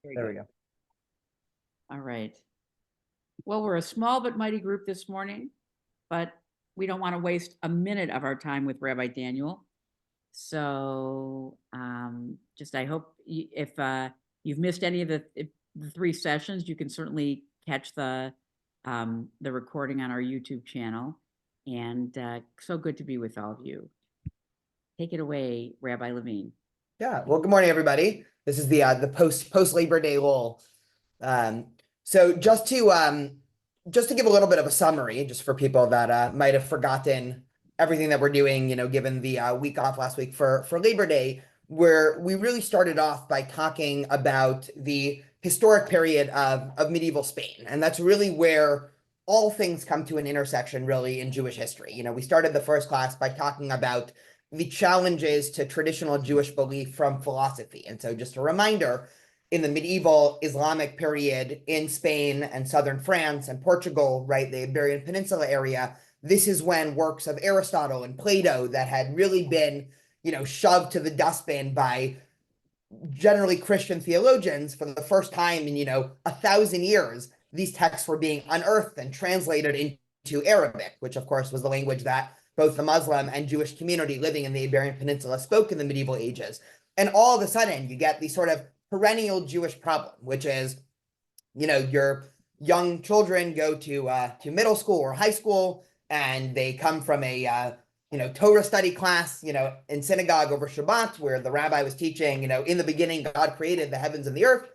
Very There good. we go. All right. Well, we're a small but mighty group this morning, but we don't want to waste a minute of our time with Rabbi Daniel. So just I hope if you've missed any of the three sessions, you can certainly catch the recording on our YouTube channel. And so good to be with all of you. Take it away, Rabbi Levine. Yeah. Well, good morning, everybody. This is the post Labor Day lull. So just to give a little bit of a summary, just for people that might have forgotten everything that we're doing, given the week off last week for Labor Day, where we really started off by talking about the historic period of medieval Spain, and that's really where all things come to an intersection, really, in Jewish history. We started the first class by talking about the challenges to traditional Jewish belief from philosophy. And so just a reminder, in the medieval Islamic period in Spain and southern France and Portugal, right, the Iberian Peninsula area, this is when works of Aristotle and Plato that had really been, shoved to the dustbin by generally Christian theologians for the first time in, 1,000 years, these texts were being unearthed and translated into Arabic, which of course was the language that both the Muslim and Jewish community living in the Iberian Peninsula spoke in the medieval ages. And all of a sudden, you get the sort of perennial Jewish problem, which is, your young children go to middle school or high school, and they come from a Torah study class, in synagogue over Shabbat, where the rabbi was teaching, in the beginning, God created the heavens and the earth.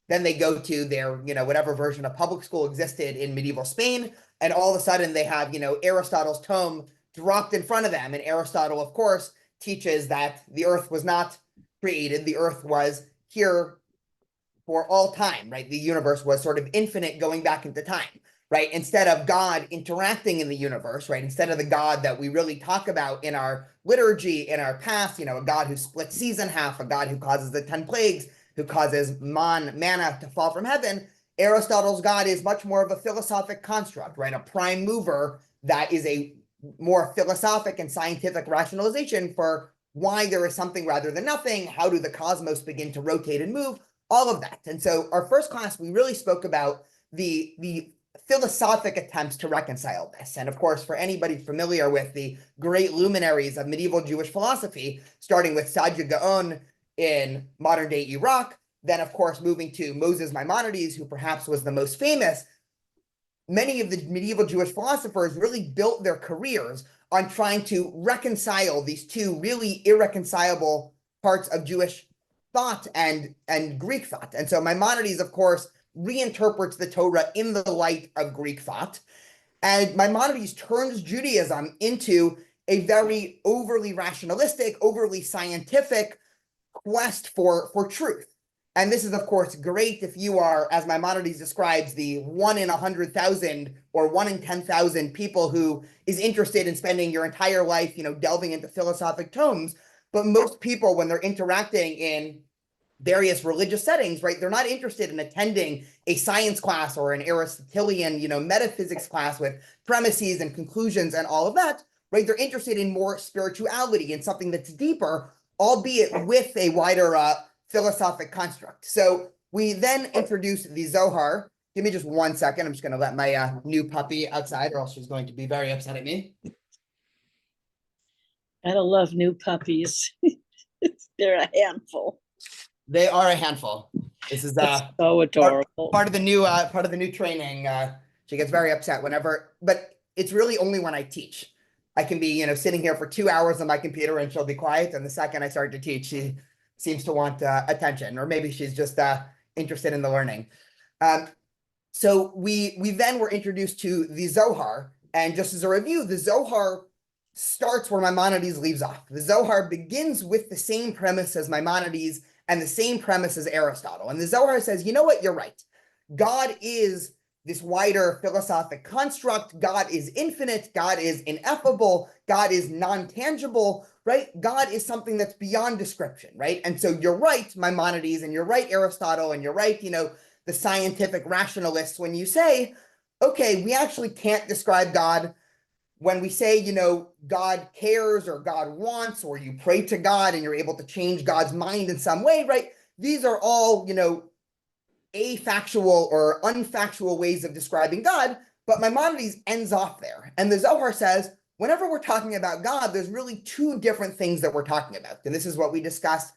Then they go to their, whatever version of public school existed in medieval Spain. And all of a sudden they have, Aristotle's tome dropped in front of them. And Aristotle, of course, teaches that the earth was not created. The earth was here for all time, right? The universe was sort of infinite going back into time, right? Instead of God interacting in the universe, right? Instead of the God that we really talk about in our liturgy, in our past, a God who splits seas in half, a God who causes the 10 plagues, who causes manna to fall from heaven, Aristotle's God is much more of a philosophic construct, right? A prime mover that is a more philosophic and scientific rationalization for why there is something rather than nothing. How do the cosmos begin to rotate and move? All of that. And so our first class, we really spoke about the philosophic attempts to reconcile this. And of course, for anybody familiar with the great luminaries of medieval Jewish philosophy, starting with Saadia Gaon in modern day Iraq, then of course moving to Moses Maimonides, who perhaps was the most famous, many of the medieval Jewish philosophers really built their careers on trying to reconcile these two really irreconcilable parts of Jewish thought and Greek thought. And so Maimonides, of course, reinterprets the Torah in the light of Greek thought. And Maimonides turns Judaism into a very overly rationalistic, overly scientific quest for truth. And this is, of course, great if you are, as Maimonides describes, the 1 in 100,000 or 1 in 10,000 people who is interested in spending your entire life, delving into philosophic tomes. But most people, when they're interacting in various religious settings, right, they're not interested in attending a science class or an Aristotelian, metaphysics class with premises and conclusions and all of that, right? They're interested in more spirituality and something that's deeper, albeit with a wider philosophic construct. So we then introduced the Zohar. Give me just 1 second. I'm just going to let my new puppy outside, or else she's going to be very upset at me. I don't love new puppies. They're a handful. They are a handful. This is so adorable. Part of the new training. She gets very upset whenever, but it's really only when I teach. I can be, sitting here for 2 hours on my computer and she'll be quiet. And the second I start to teach, she seems to want attention, or maybe she's just interested in the learning. So we then were introduced to the Zohar, and just as a review, the Zohar starts where Maimonides leaves off. The Zohar begins with the same premise as Maimonides and the same premise as Aristotle. And the Zohar says, you know what, you're right. God is this wider philosophic construct. God is infinite. God is ineffable. God is non-tangible, right? God is something that's beyond description, right? And so you're right, Maimonides, and you're right, Aristotle, and you're right, the scientific rationalists, when you say, okay, we actually can't describe God. When we say, God cares or God wants, or you pray to God and you're able to change God's mind in some way, right? These are all, afactual or unfactual ways of describing God, but Maimonides ends off there. And the Zohar says, whenever we're talking about God, there's really two different things that we're talking about. And this is what we discussed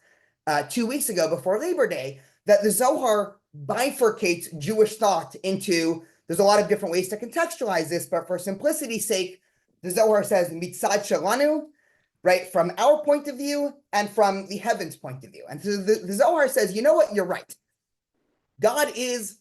2 weeks ago before Labor Day, that the Zohar bifurcates Jewish thought into, there's a lot of different ways to contextualize this, but for simplicity's sake, the Zohar says, mitzad shelanu, right, from our point of view and from the heavens' point of view. And so the Zohar says, you know what, you're right. God is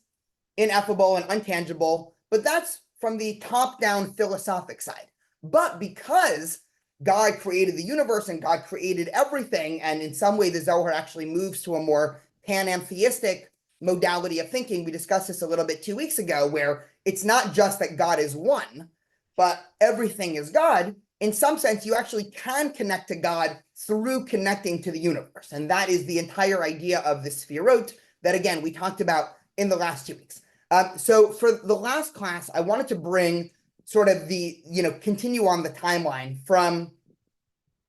ineffable and untangible, but that's from the top-down philosophic side. But because God created the universe and God created everything, and in some way the Zohar actually moves to a more panentheistic modality of thinking. We discussed this a little bit 2 weeks ago, where it's not just that God is one, but everything is God. In some sense, you actually can connect to God through connecting to the universe. And that is the entire idea of the Sefirot that, again, we talked about in the last 2 weeks. So for the last class, I wanted to bring sort of the, continue on the timeline from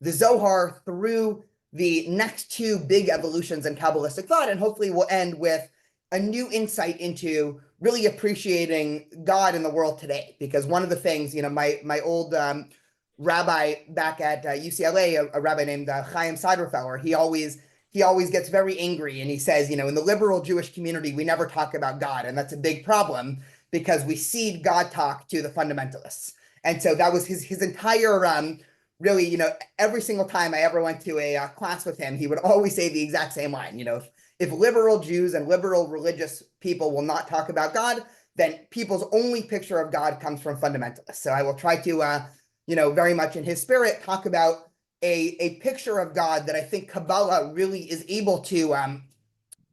the Zohar through the next two big evolutions in Kabbalistic thought, and hopefully we'll end with a new insight into really appreciating God in the world today. Because one of the things, my old rabbi back at UCLA, a rabbi named Chaim Seiderfeller, he always gets very angry, and he says, in the liberal Jewish community, we never talk about God, and that's a big problem because we cede God talk to the fundamentalists. And so that was his entire really, every single time I ever went to a class with him, he would always say the exact same line. If liberal Jews and liberal religious people will not talk about God, then people's only picture of God comes from fundamentalists. So I will try to, very much in his spirit, talk about a picture of God that I think Kabbalah really is able to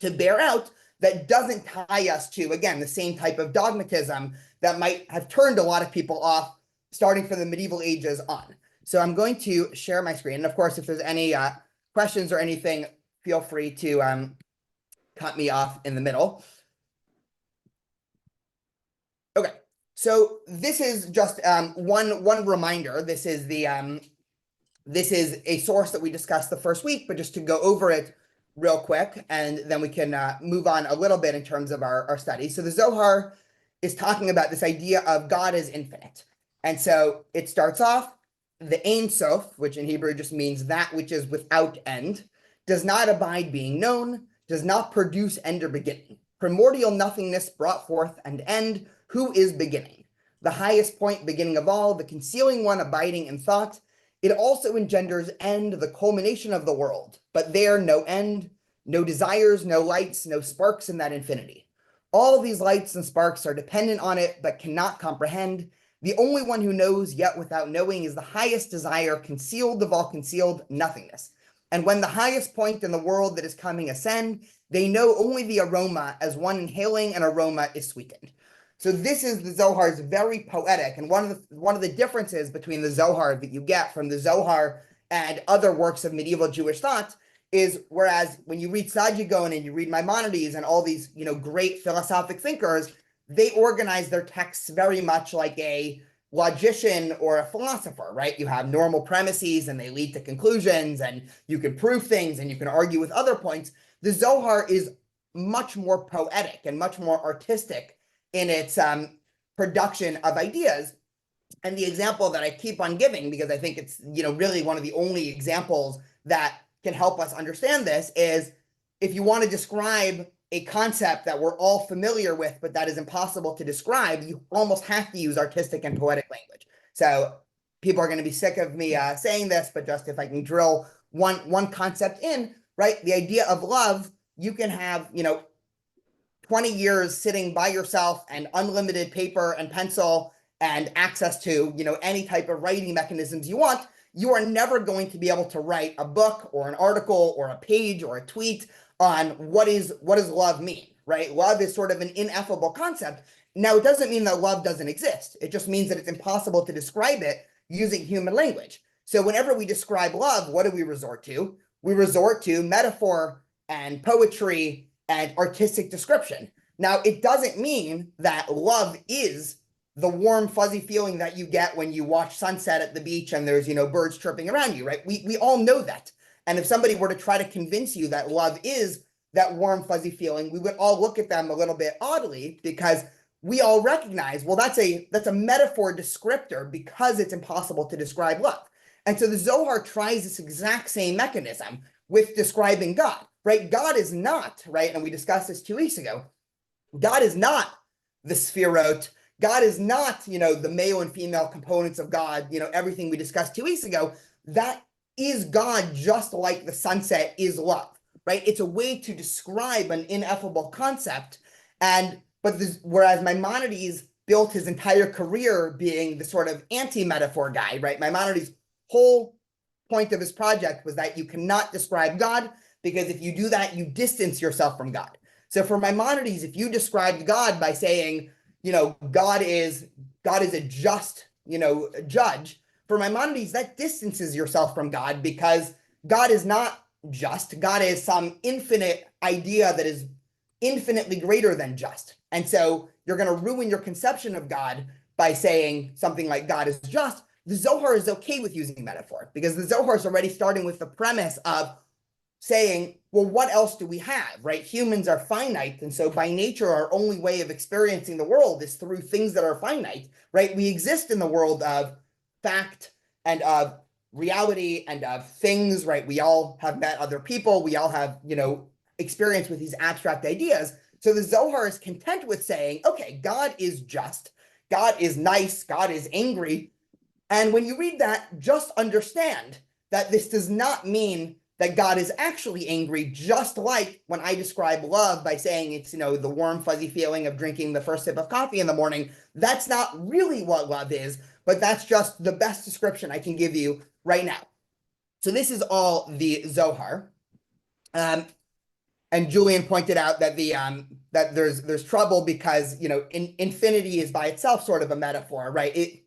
bear out, that doesn't tie us to, again, the same type of dogmatism that might have turned a lot of people off starting from the medieval ages on. So I'm going to share my screen. And of course, if there's any questions or anything, feel free to cut me off in the middle. Okay, so this is just one reminder. This is a source that we discussed the first week, but just to go over it real quick, and then we can move on a little bit in terms of our study. So the Zohar is talking about this idea of God as infinite. And so it starts off, the Ein Sof, which in Hebrew just means that which is without end, does not abide being known, does not produce end or beginning. Primordial nothingness brought forth and end, who is beginning? The highest point, beginning of all, the concealing one, abiding in thought. It also engenders end, the culmination of the world, but there no end, no desires, no lights, no sparks in that infinity. All these lights and sparks are dependent on it, but cannot comprehend. The only one who knows, yet without knowing, is the highest desire, concealed of all concealed, nothingness. And when the highest point in the world that is coming ascend, they know only the aroma, as one inhaling an aroma is sweetened. So this is the Zohar's very poetic, and one of the differences between the Zohar that you get from the Zohar and other works of medieval Jewish thought is, whereas when you read Saadia and you read Maimonides and all these great philosophic thinkers, they organize their texts very much like a logician or a philosopher, right? You have normal premises and they lead to conclusions, and you can prove things and you can argue with other points. The Zohar is much more poetic and much more artistic in its production of ideas. And the example that I keep on giving, because I think it's really one of the only examples that can help us understand this, is if you want to describe a concept that we're all familiar with, but that is impossible to describe, you almost have to use artistic and poetic language. So people are going to be sick of me saying this, but just if I can drill one concept in, right? The idea of love, you can have, 20 years sitting by yourself and unlimited paper and pencil and access to, any type of writing mechanisms you want. You are never going to be able to write a book or an article or a page or a tweet on what does love mean, right? Love is sort of an ineffable concept. Now, it doesn't mean that love doesn't exist. It just means that it's impossible to describe it using human language. So whenever we describe love, what do we resort to? We resort to metaphor and poetry and artistic description. Now, it doesn't mean that love is the warm, fuzzy feeling that you get when you watch sunset at the beach and there's, birds chirping around you, right? We all know that. And if somebody were to try to convince you that love is that warm, fuzzy feeling, we would all look at them a little bit oddly because we all recognize, well, that's a metaphor descriptor because it's impossible to describe love. And so the Zohar tries this exact same mechanism with describing God, right? God is not, right? And we discussed this 2 weeks ago. God is not the Sefirot. God is not, the male and female components of God, everything we discussed 2 weeks ago. That is God, just like the sunset is love, right? It's a way to describe an ineffable concept. Whereas Maimonides built his entire career being the sort of anti-metaphor guy, right? Maimonides' whole point of his project was that you cannot describe God, because if you do that, you distance yourself from God. So for Maimonides, if you described God by saying, God is a just, judge, for Maimonides, that distances yourself from God, because God is not just. God is some infinite idea that is infinitely greater than just. And so you're going to ruin your conception of God by saying something like God is just. The Zohar is okay with using metaphor, because the Zohar is already starting with the premise of saying, well, what else do we have, right? Humans are finite. And so by nature, our only way of experiencing the world is through things that are finite, right? We exist in the world of fact and of reality and of things, right? We all have met other people. We all have, experience with these abstract ideas. So the Zohar is content with saying, okay, God is just, God is nice, God is angry. And when you read that, just understand that this does not mean that God is actually angry, just like when I describe love by saying it's, the warm, fuzzy feeling of drinking the first sip of coffee in the morning. That's not really what love is, but that's just the best description I can give you right now. So this is all the Zohar. And Julian pointed out that that there's trouble because, infinity is by itself sort of a metaphor, right?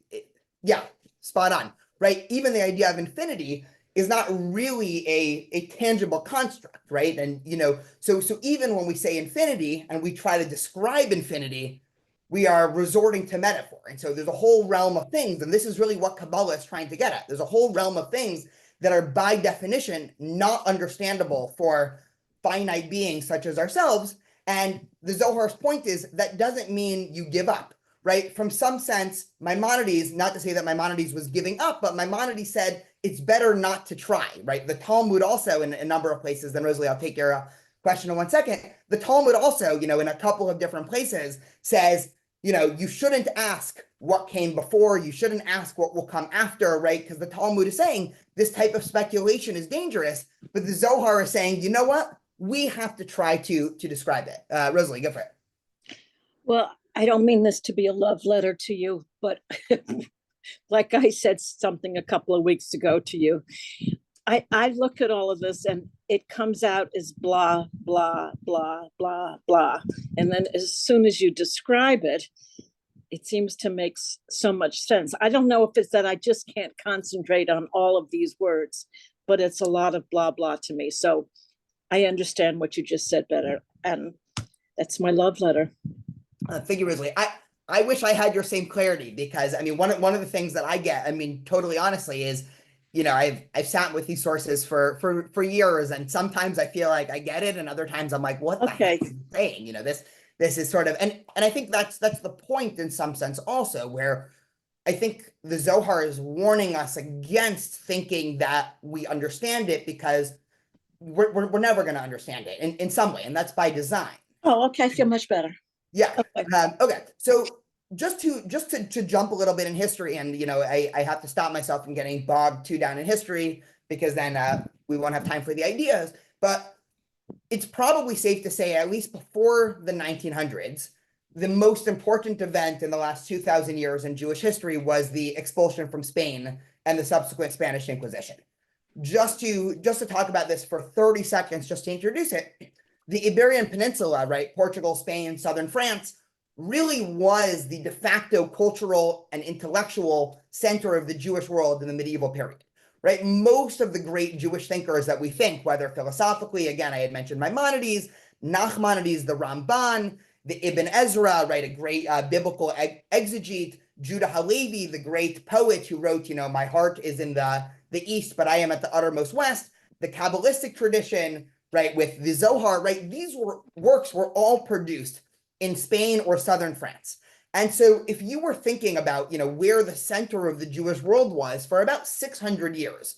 Yeah, spot on, right? Even the idea of infinity is not really a tangible construct, right? And, so even when we say infinity and we try to describe infinity, we are resorting to metaphor. And so there's a whole realm of things, and this is really what Kabbalah is trying to get at. There's a whole realm of things that are by definition not understandable for finite beings such as ourselves. And the Zohar's point is that doesn't mean you give up, right? From some sense, Maimonides, not to say that Maimonides was giving up, but Maimonides said it's better not to try, right? The Talmud also, in a number of places, then Rosalie, I'll take your question in 1 second. The Talmud also, in a couple of different places says, you shouldn't ask what came before, you shouldn't ask what will come after, right? Because the Talmud is saying this type of speculation is dangerous, but the Zohar is saying, you know what? We have to try to describe it. Rosalie, go for it. Well, I don't mean this to be a love letter to you, but like I said something a couple of weeks ago to you, I look at all of this and it comes out as blah, blah, blah, blah, blah. And then as soon as you describe it, it seems to make so much sense. I don't know if it's that I just can't concentrate on all of these words, but it's a lot of blah, blah to me. So I understand what you just said better. And that's my love letter. Thank you, Rosalie. I wish I had your same clarity, because one of the things that I get, totally honestly, is, I've sat with these sources for years, and sometimes I feel like I get it, and other times I'm like, what the heck is he saying? This is sort of, and I think that's the point in some sense also, where I think the Zohar is warning us against thinking that we understand it, because we're never going to understand it in some way, and that's by design. Oh, okay, I feel much better. Yeah. Okay. So just to jump a little bit in history, and I have to stop myself from getting bogged too down in history, because then we won't have time for the ideas. But it's probably safe to say, at least before the 1900s, the most important event in the last 2,000 years in Jewish history was the expulsion from Spain and the subsequent Spanish Inquisition. Just to talk about this for 30 seconds, just to introduce it, the Iberian Peninsula, right, Portugal, Spain, southern France, really was the de facto cultural and intellectual center of the Jewish world in the medieval period, right? Most of the great Jewish thinkers that we think, whether philosophically, again, I had mentioned Maimonides, Nachmanides, the Ramban, the Ibn Ezra, right, a great biblical exegete, Judah Halevi, the great poet who wrote, my heart is in the east, but I am at the uttermost west, the Kabbalistic tradition, right, with the Zohar, right, these works were all produced in Spain or southern France. And so if you were thinking about, where the center of the Jewish world was for about 600 years,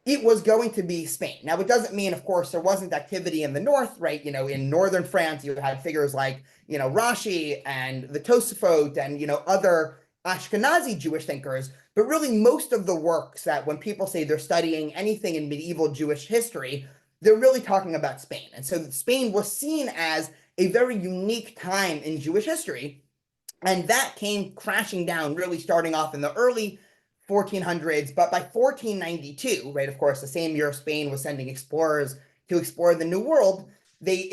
it was going to be Spain. Now, it doesn't mean, of course, there wasn't activity in the north, right? In northern France, you had figures like, Rashi and the Tosafot and, other Ashkenazi Jewish thinkers. But really, most of the works that when people say they're studying anything in medieval Jewish history, they're really talking about Spain. And so Spain was seen as a very unique time in Jewish history. And that came crashing down, really starting off in the early 1400s, but by 1492, right, of course, the same year Spain was sending explorers to explore the New World, they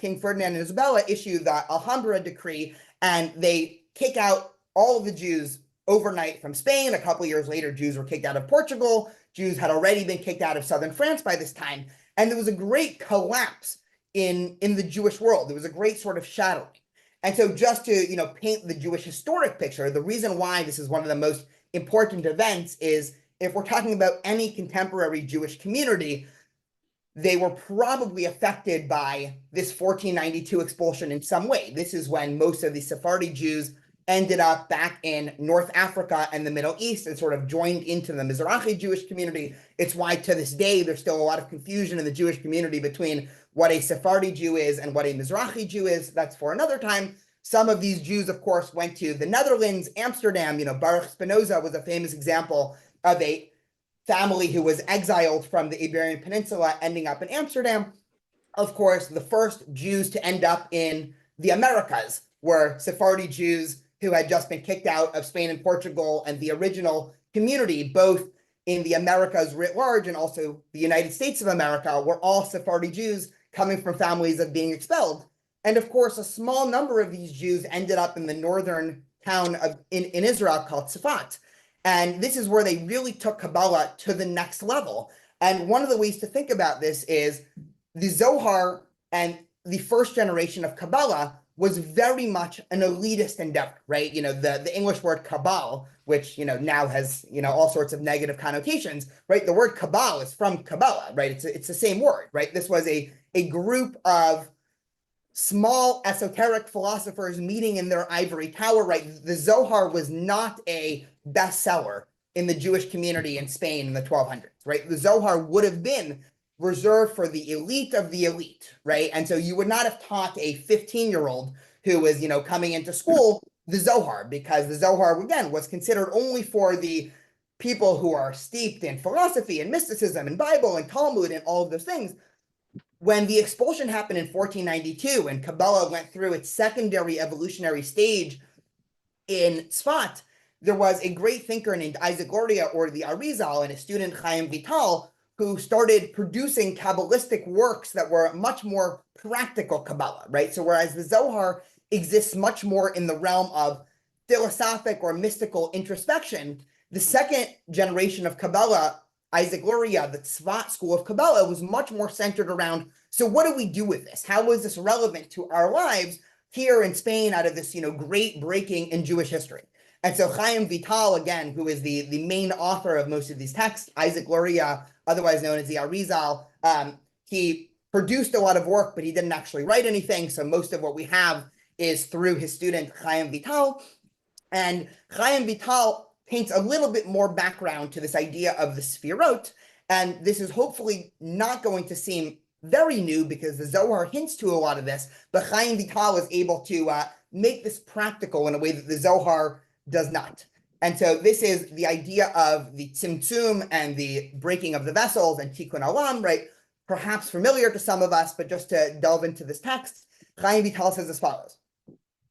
King Ferdinand and Isabella issue the Alhambra decree, and they kick out all of the Jews overnight from Spain. A couple of years later, Jews were kicked out of Portugal. Jews had already been kicked out of southern France by this time, and there was a great collapse in the Jewish world. There was a great sort of shattering. And so just to, paint the Jewish historic picture, the reason why this is one of the most important events is if we're talking about any contemporary Jewish community, they were probably affected by this 1492 expulsion in some way. This is when most of the Sephardi Jews ended up back in North Africa and the Middle East and sort of joined into the Mizrahi Jewish community. It's why to this day, there's still a lot of confusion in the Jewish community between what a Sephardi Jew is and what a Mizrahi Jew is. That's for another time. Some of these Jews, of course, went to the Netherlands, Amsterdam. Baruch Spinoza was a famous example of a family who was exiled from the Iberian Peninsula, ending up in Amsterdam. Of course, the first Jews to end up in the Americas were Sephardi Jews who had just been kicked out of Spain and Portugal, and the original community, both in the Americas writ large and also the United States of America, were all Sephardi Jews coming from families of being expelled. And of course, a small number of these Jews ended up in the northern town in Israel called Sefirot. And this is where they really took Kabbalah to the next level. And one of the ways to think about this is the Zohar and the first generation of Kabbalah was very much an elitist endeavor, right? The English word Kabbalah, which, now has, all sorts of negative connotations, right? The word Kabbalah is from Kabbalah, right? It's the same word, right? This was a group of small esoteric philosophers meeting in their ivory tower, right? The Zohar was not a bestseller in the Jewish community in Spain in the 1200s, right? The Zohar would have been reserved for the elite of the elite, right? And so you would not have taught a 15-year-old who was, coming into school the Zohar, because the Zohar, again, was considered only for the people who are steeped in philosophy and mysticism and Bible and Talmud and all of those things. When the expulsion happened in 1492 and Kabbalah went through its secondary evolutionary stage in Tzfat, there was a great thinker named Isaac Luria, or the Arizal, and a student, Chaim Vital, who started producing Kabbalistic works that were much more practical Kabbalah, right? So whereas the Zohar exists much more in the realm of philosophic or mystical introspection, the second generation of Kabbalah, Isaac Luria, the Tzfat school of Kabbalah, was much more centered around, so what do we do with this? How is this relevant to our lives here in Spain out of this, great breaking in Jewish history? And so Chaim Vital, again, who is the main author of most of these texts, Isaac Luria, otherwise known as the Arizal, he produced a lot of work, but he didn't actually write anything. So most of what we have is through his student, Chaim Vital. And Chaim Vital paints a little bit more background to this idea of the Sefirot. And this is hopefully not going to seem very new because the Zohar hints to a lot of this, but Chaim Vital is able to make this practical in a way that the Zohar does not. And so this is the idea of the Tzimtzum and the breaking of the vessels and Tikkun Olam, right? Perhaps familiar to some of us, but just to delve into this text, Chaim Vital says as follows: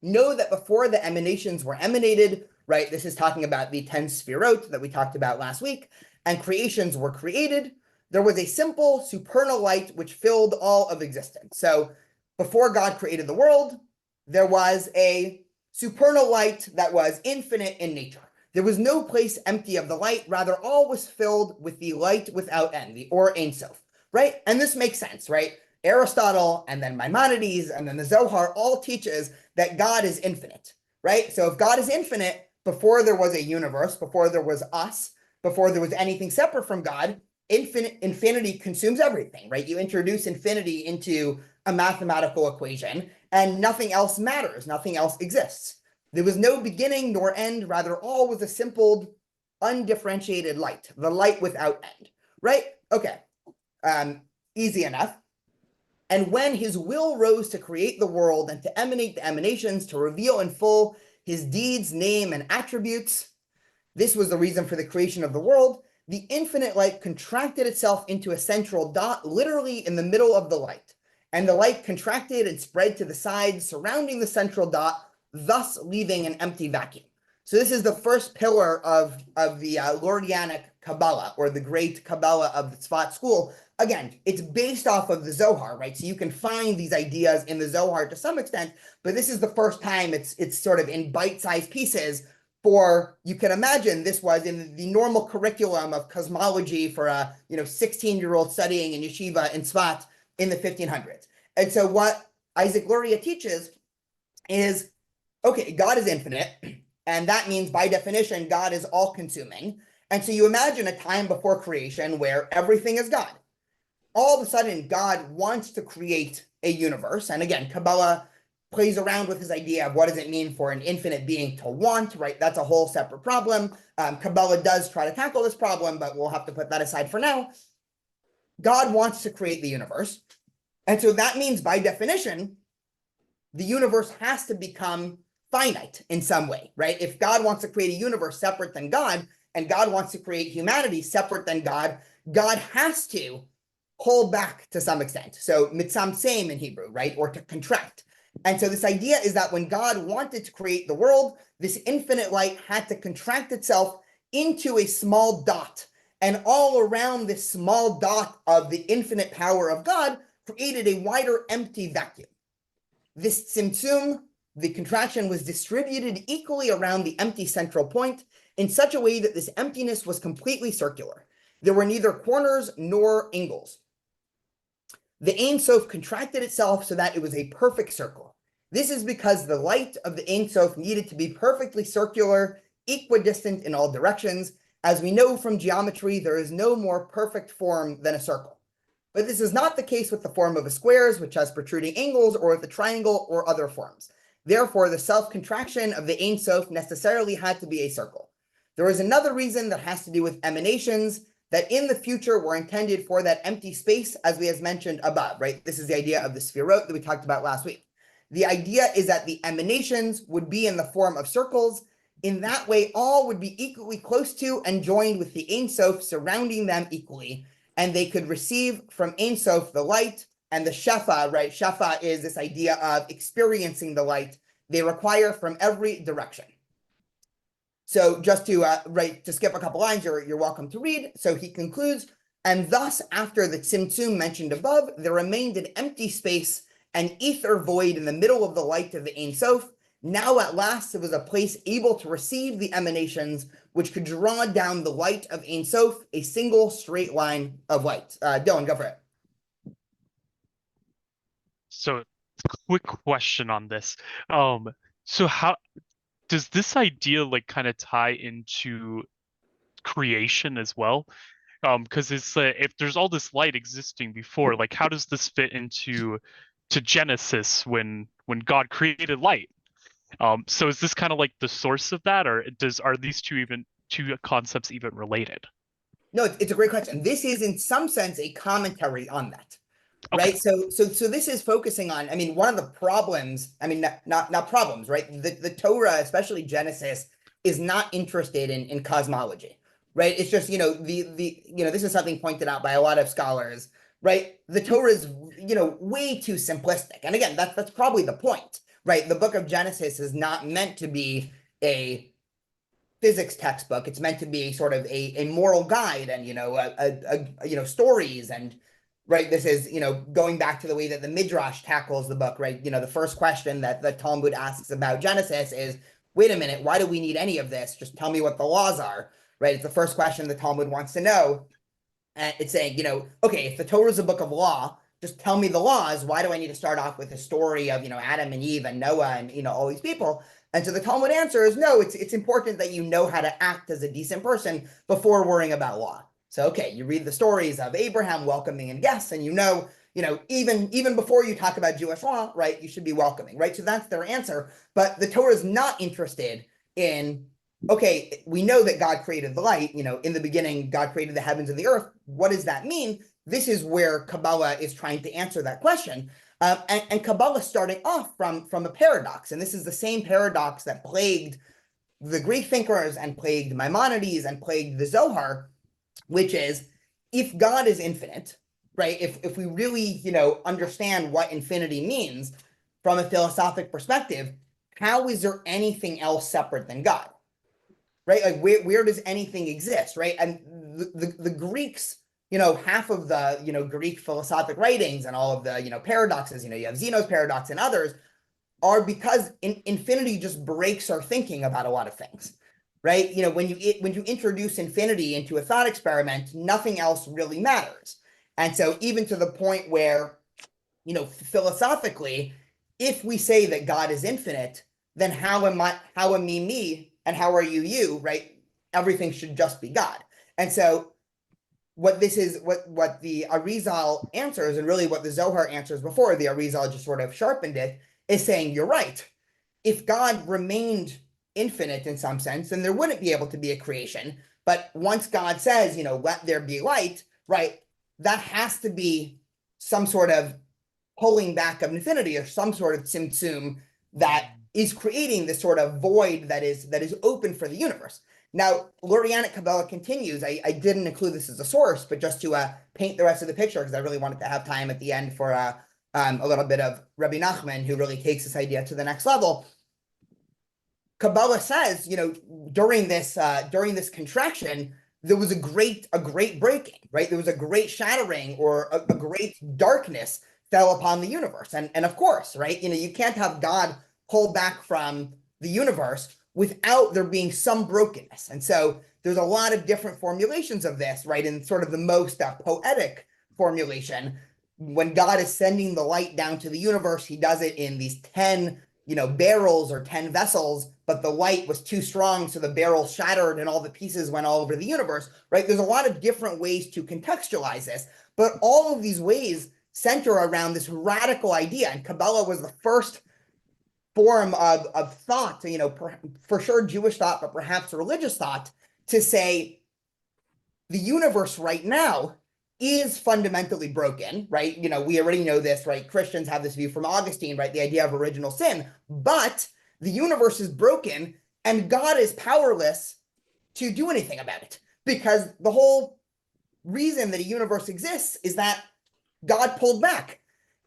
know that before the emanations were emanated, right? This is talking about the 10 Sefirot that we talked about last week, and creations were created. There was a simple supernal light which filled all of existence. So before God created the world, there was a supernal light that was infinite in nature. There was no place empty of the light. Rather, all was filled with the light without end, the Or Ein Sof, right? And this makes sense, right? Aristotle and then Maimonides and then the Zohar all teaches that God is infinite, right? So if God is infinite, before there was a universe, before there was us, before there was anything separate from God, infinity consumes everything, right? You introduce infinity into a mathematical equation and nothing else matters, nothing else exists. There was no beginning nor end, rather all was a simple, undifferentiated light, the light without end, right? Okay, easy enough. And when his will rose to create the world and to emanate the emanations, to reveal in full his deeds, name, and attributes, this was the reason for the creation of the world. The infinite light contracted itself into a central dot, literally in the middle of the light. And the light contracted and spread to the sides surrounding the central dot, thus leaving an empty vacuum. So this is the first pillar of the Lordianic Kabbalah, or the great Kabbalah of the Tzfat school. Again, it's based off of the Zohar, right? So you can find these ideas in the Zohar to some extent, but this is the first time it's sort of in bite-sized pieces. For, you can imagine, this was in the normal curriculum of cosmology for a 16-year-old studying in yeshiva in Tzfat in the 1500s. And so what Isaac Luria teaches is, okay, God is infinite, and that means by definition God is all-consuming. And so you imagine a time before creation where everything is God. All of a sudden, God wants to create a universe. And again, Kabbalah plays around with this idea of what does it mean for an infinite being to want, right? That's a whole separate problem. Kabbalah does try to tackle this problem, but we'll have to put that aside for now. God wants to create the universe. And so that means, by definition, the universe has to become finite in some way, right? If God wants to create a universe separate than God, and God wants to create humanity separate than God, God has to hold back to some extent. So mitzamtzem in Hebrew, right? Or to contract. And so this idea is that when God wanted to create the world, this infinite light had to contract itself into a small dot. And all around this small dot of the infinite power of God created a wider empty vacuum. This tzimtzum, the contraction, was distributed equally around the empty central point in such a way that this emptiness was completely circular. There were neither corners nor angles. The Ein Sof contracted itself so that it was a perfect circle. This is because the light of the Ein Sof needed to be perfectly circular, equidistant in all directions. As we know from geometry, there is no more perfect form than a circle. But this is not the case with the form of a squares, which has protruding angles, or with a triangle or other forms. Therefore, the self-contraction of the Ein Sof necessarily had to be a circle. There is another reason that has to do with emanations that in the future were intended for that empty space, as we have mentioned above, right? This is the idea of the Sefirot that we talked about last week. The idea is that the emanations would be in the form of circles. In that way, all would be equally close to and joined with the Ein Sof, surrounding them equally, and they could receive from Ein Sof the light and the Shefa, right? Shefa is this idea of experiencing the light they require from every direction. So just to skip a couple lines, you're welcome to read. So he concludes, and thus after the tzimtzum mentioned above, there remained an empty space, an ether void in the middle of the light of the Ein Sof. Now at last it was a place able to receive the emanations, which could draw down the light of Ein Sof, a single straight line of light. Dylan, go for it. So, quick question on this. So how does this idea like kind of tie into creation as well? Because it's if there's all this light existing before, like how does this fit into Genesis when God created light? So is this kind of like the source of that, or are these two concepts even related? No, it's a great question. This is in some sense a commentary on that. Okay. Right. So this is focusing on, I mean, one of the problems, I mean, not problems, right? The Torah, especially Genesis, is not interested in cosmology, right? It's just, this is something pointed out by a lot of scholars, right? The Torah is, way too simplistic. And again, that's probably the point, right? The book of Genesis is not meant to be a physics textbook. It's meant to be sort of a moral guide and, stories and, right, this is, going back to the way that the Midrash tackles the book, right? The first question that the Talmud asks about Genesis is, wait a minute, why do we need any of this? Just tell me what the laws are, right? It's the first question the Talmud wants to know. And it's saying, okay, if the Torah is a book of law, just tell me the laws. Why do I need to start off with the story of, Adam and Eve and Noah and, all these people? And so the Talmud answer is, no, it's important that you know how to act as a decent person before worrying about law. So, okay, you read the stories of Abraham welcoming in guests, and even before you talk about Jewish law, right, you should be welcoming, right? So that's their answer. But the Torah is not interested in, okay, we know that God created the light, in the beginning, God created the heavens and the earth. What does that mean? This is where Kabbalah is trying to answer that question. And Kabbalah starting off from a paradox. And this is the same paradox that plagued the Greek thinkers and plagued Maimonides and plagued the Zohar, which is, if God is infinite, right? If we really, understand what infinity means from a philosophic perspective, how is there anything else separate than God? Right? Like where does anything exist, right? And the Greeks, half of the, Greek philosophic writings and all of the, paradoxes, you have Zeno's paradox and others, are because infinity just breaks our thinking about a lot of things, right? When you introduce infinity into a thought experiment, nothing else really matters. And so even to the point where, philosophically, if we say that God is infinite, then how am me, and how are you, right? Everything should just be God. And so what the Arizal answers, and really what the Zohar answers before, the Arizal just sort of sharpened it, is saying, you're right. If God remained infinite in some sense, then there wouldn't be able to be a creation. But once God says, let there be light, right, that has to be some sort of pulling back of infinity, or some sort of tzimtzum that is creating this sort of void that is open for the universe. Now, Lurianic Kabbalah continues. I didn't include this as a source, but just to paint the rest of the picture, because I really wanted to have time at the end for a little bit of Rabbi Nachman, who really takes this idea to the next level. Kabbalah says, during this contraction, there was a great breaking, right? There was a great shattering, or a great darkness fell upon the universe. And of course, right, you can't have God pull back from the universe without there being some brokenness. And so there's a lot of different formulations of this, right? In sort of the most poetic formulation, when God is sending the light down to the universe, he does it in these 10, barrels or 10 vessels, but the light was too strong, so the barrels shattered and all the pieces went all over the universe, right? There's a lot of different ways to contextualize this, but all of these ways center around this radical idea. And Kabbalah was the first form of thought, for sure Jewish thought, but perhaps religious thought, to say the universe right now is fundamentally broken, right? We already know this, right? Christians have this view from Augustine, right? The idea of original sin, but the universe is broken and God is powerless to do anything about it, because the whole reason that a universe exists is that God pulled back.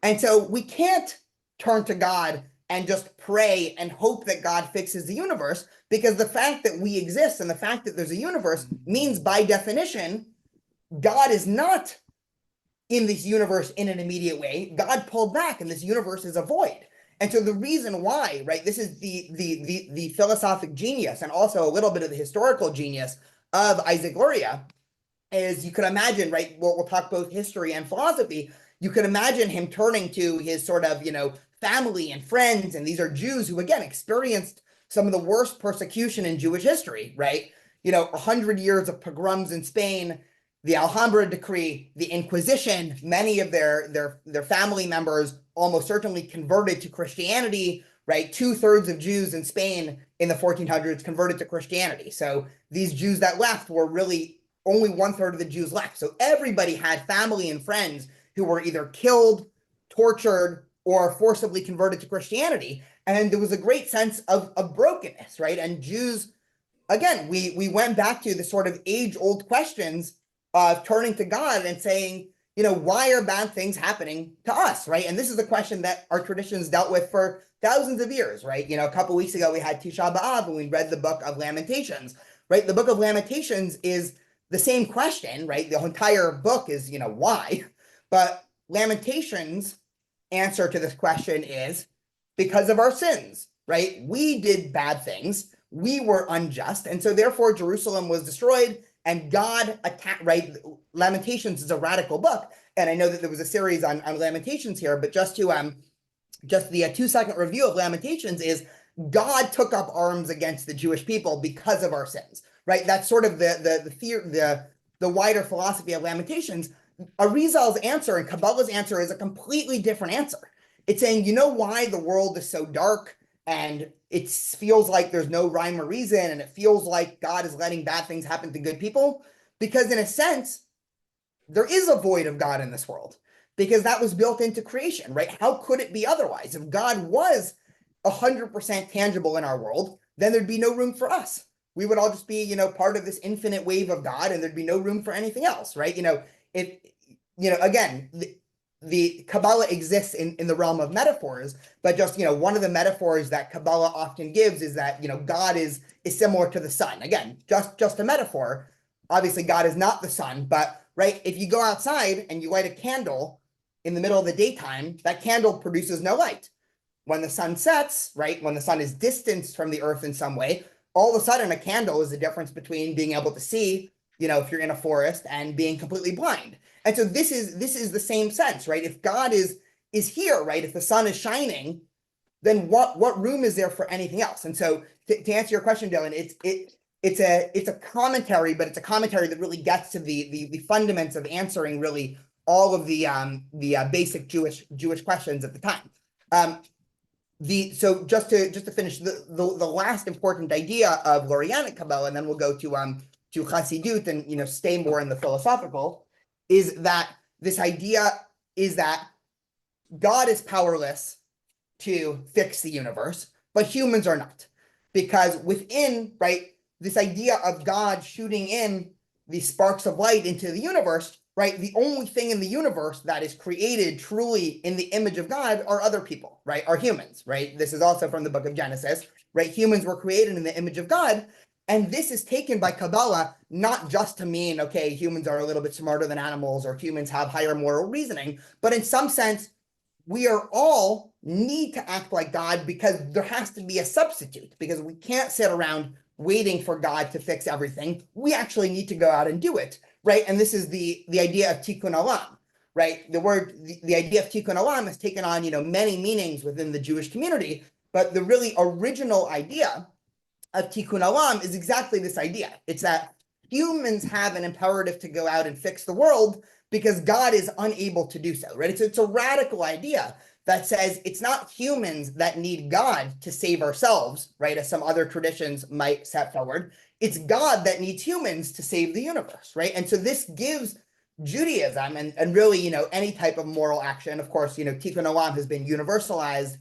And so we can't turn to God and just pray and hope that God fixes the universe, because the fact that we exist and the fact that there's a universe means, by definition, God is not in this universe in an immediate way. God pulled back, and this universe is a void. And so the reason why, right, this is the philosophic genius, and also a little bit of the historical genius of Isaac Luria, is you could imagine, right, we'll talk both history and philosophy, you could imagine him turning to his sort of, family and friends, and these are Jews who, again, experienced some of the worst persecution in Jewish history, right? 100 years of pogroms in Spain, the Alhambra decree, the Inquisition, many of their family members almost certainly converted to Christianity, right? 2/3 of Jews in Spain in the 1400s converted to Christianity. So these Jews that left were really only 1/3 of the Jews left. So everybody had family and friends who were either killed, tortured, or forcibly converted to Christianity. And there was a great sense of brokenness, right? And Jews, again, we went back to the sort of age-old questions of turning to God and saying, why are bad things happening to us, right? And this is a question that our traditions dealt with for thousands of years, right? A couple weeks ago, we had Tisha B'Av, and we read the book of Lamentations, right? The book of Lamentations is the same question, right? The entire book is, why? But Lamentations' answer to this question is because of our sins, right? We did bad things. We were unjust. And so therefore Jerusalem was destroyed and God attacked, right? Lamentations is a radical book. And I know that there was a series on Lamentations here, but just the 2-second review of Lamentations is God took up arms against the Jewish people because of our sins, right? That's sort of the the wider philosophy of Lamentations, Arizal's answer and Kabbalah's answer is a completely different answer. It's saying, you know why the world is so dark and it feels like there's no rhyme or reason and it feels like God is letting bad things happen to good people? Because in a sense, there is a void of God in this world because that was built into creation, right? How could it be otherwise? If God was 100% tangible in our world, then there'd be no room for us. We would all just be, you know, part of this infinite wave of God, and there'd be no room for anything else, right? You know, again, the Kabbalah exists in the realm of metaphors, but just, you know, one of the metaphors that Kabbalah often gives is that, you know, God is similar to the sun. Again, just a metaphor. Obviously, God is not the sun, but right, if you go outside and you light a candle in the middle of the daytime, that candle produces no light. When the sun sets, right, when the sun is distanced from the earth in some way, all of a sudden a candle is the difference between being able to see, you know, if you're in a forest, and being completely blind. And so this is the same sense, right? If God is here, right, if the sun is shining, then what room is there for anything else? And so to answer your question, Dylan, it's a commentary, but it's a commentary that really gets to the fundaments of answering really all of the basic Jewish questions at the time. So just to finish the last important idea of Lurianic Kabbalah, and then we'll go to Chassidut and, you know, stay more in the philosophical, is that this idea is that God is powerless to fix the universe, but humans are not, because within, right, this idea of God shooting in these sparks of light into the universe, right, the only thing in the universe that is created truly in the image of God are other people, right, are humans, right? This is also from the book of Genesis, right? Humans were created in the image of God. And this is taken by Kabbalah not just to mean, okay, humans are a little bit smarter than animals, or humans have higher moral reasoning, but in some sense, we are all need to act like God, because there has to be a substitute, because we can't sit around waiting for God to fix everything. We actually need to go out and do it, right? And this is the idea of Tikkun Olam, right? The idea of Tikkun Olam has taken on, you know, many meanings within the Jewish community, but the really original idea of Tikkun Olam is exactly this idea. It's that humans have an imperative to go out and fix the world because God is unable to do so, right? It's a radical idea that says it's not humans that need God to save ourselves, right? As some other traditions might set forward. It's God that needs humans to save the universe, right? And so this gives Judaism and really, you know, any type of moral action. Of course, you know, Tikkun Olam has been universalized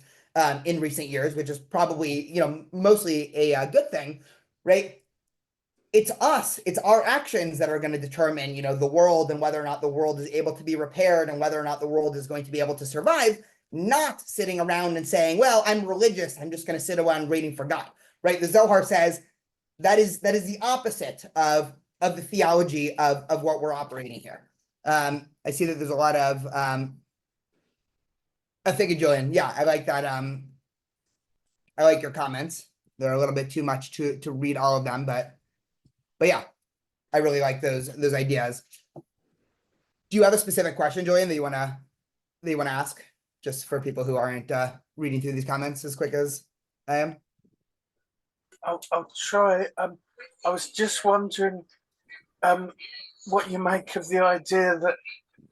in recent years, which is probably, you know, mostly a good thing, right? It's our actions that are going to determine, you know, the world, and whether or not the world is able to be repaired, and whether or not the world is going to be able to survive, not sitting around and saying, well, I'm religious, I'm just going to sit around waiting for God, right? The Zohar says that is the opposite of the theology of what we're operating here. I see that there's a lot of thank you, Julian. Yeah, I like that. I like your comments. They're a little bit too much to read all of them, but yeah, I really like those ideas. Do you have a specific question, Julian, that you wanna ask, just for people who aren't reading through these comments as quick as I am? I'll try. I was just wondering what you make of the idea that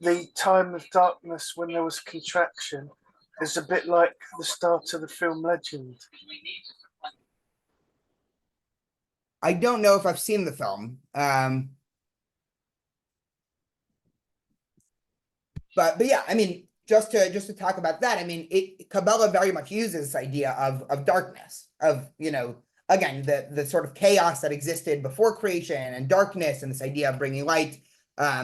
the time of darkness, when there was contraction, is a bit like the start of the film Legend. I don't know if I've seen the film, but yeah, I mean, just to talk about that, I mean, Kabbalah very much uses this idea of darkness, of, you know, again, the sort of chaos that existed before creation, and darkness, and this idea of bringing light.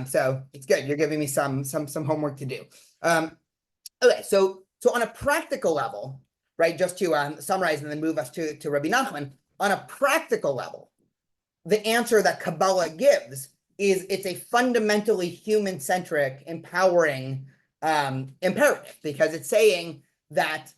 So it's good. You're giving me some homework to do. Okay, so on a practical level, right, just to summarize and then move us to Rabbi Nachman, on a practical level, the answer that Kabbalah gives is it's a fundamentally human-centric, empowering imperative, because it's saying that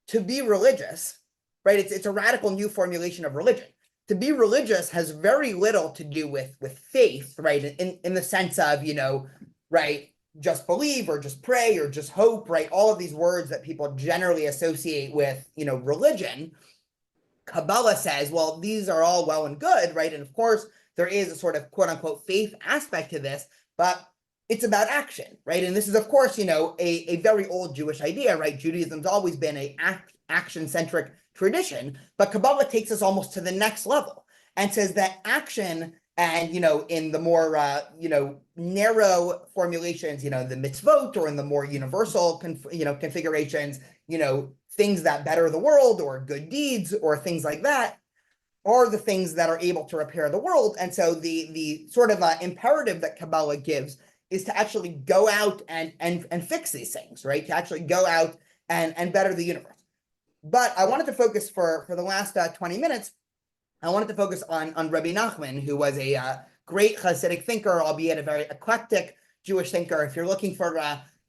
to be religious, right, it's a radical new formulation of religion. To be religious has very little to do with faith, right, in the sense of, you know, right, just believe, or just pray, or just hope, right, all of these words that people generally associate with, you know, religion. Kabbalah says, well, these are all well and good, right? And of course, there is a sort of quote unquote faith aspect to this, but it's about action, right? And this is, of course, you know, a very old Jewish idea, right? Judaism's always been a action-centric tradition, but Kabbalah takes us almost to the next level and says that action, and, you know, in the more, you know, narrow formulations, you know, the mitzvot, or in the more universal, configurations, you know, things that better the world, or good deeds, or things like that, are the things that are able to repair the world. And so the sort of imperative that Kabbalah gives is to actually go out and fix these things, right? To actually go out and better the universe. But I wanted to focus for the last 20 minutes, I wanted to focus on Rabbi Nachman, who was a great Hasidic thinker, albeit a very eclectic Jewish thinker. If you're looking for,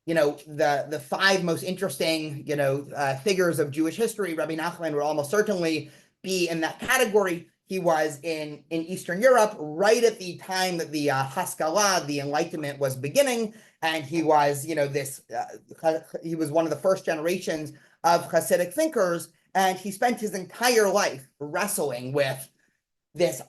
you know, the 5 most interesting, you know, figures of Jewish history, Rabbi Nachman would almost certainly be in that category. He was in Eastern Europe right at the time that the Haskalah, the Enlightenment, was beginning, and he was, you know, he was one of the first generations of Hasidic thinkers, and he spent his entire life wrestling with this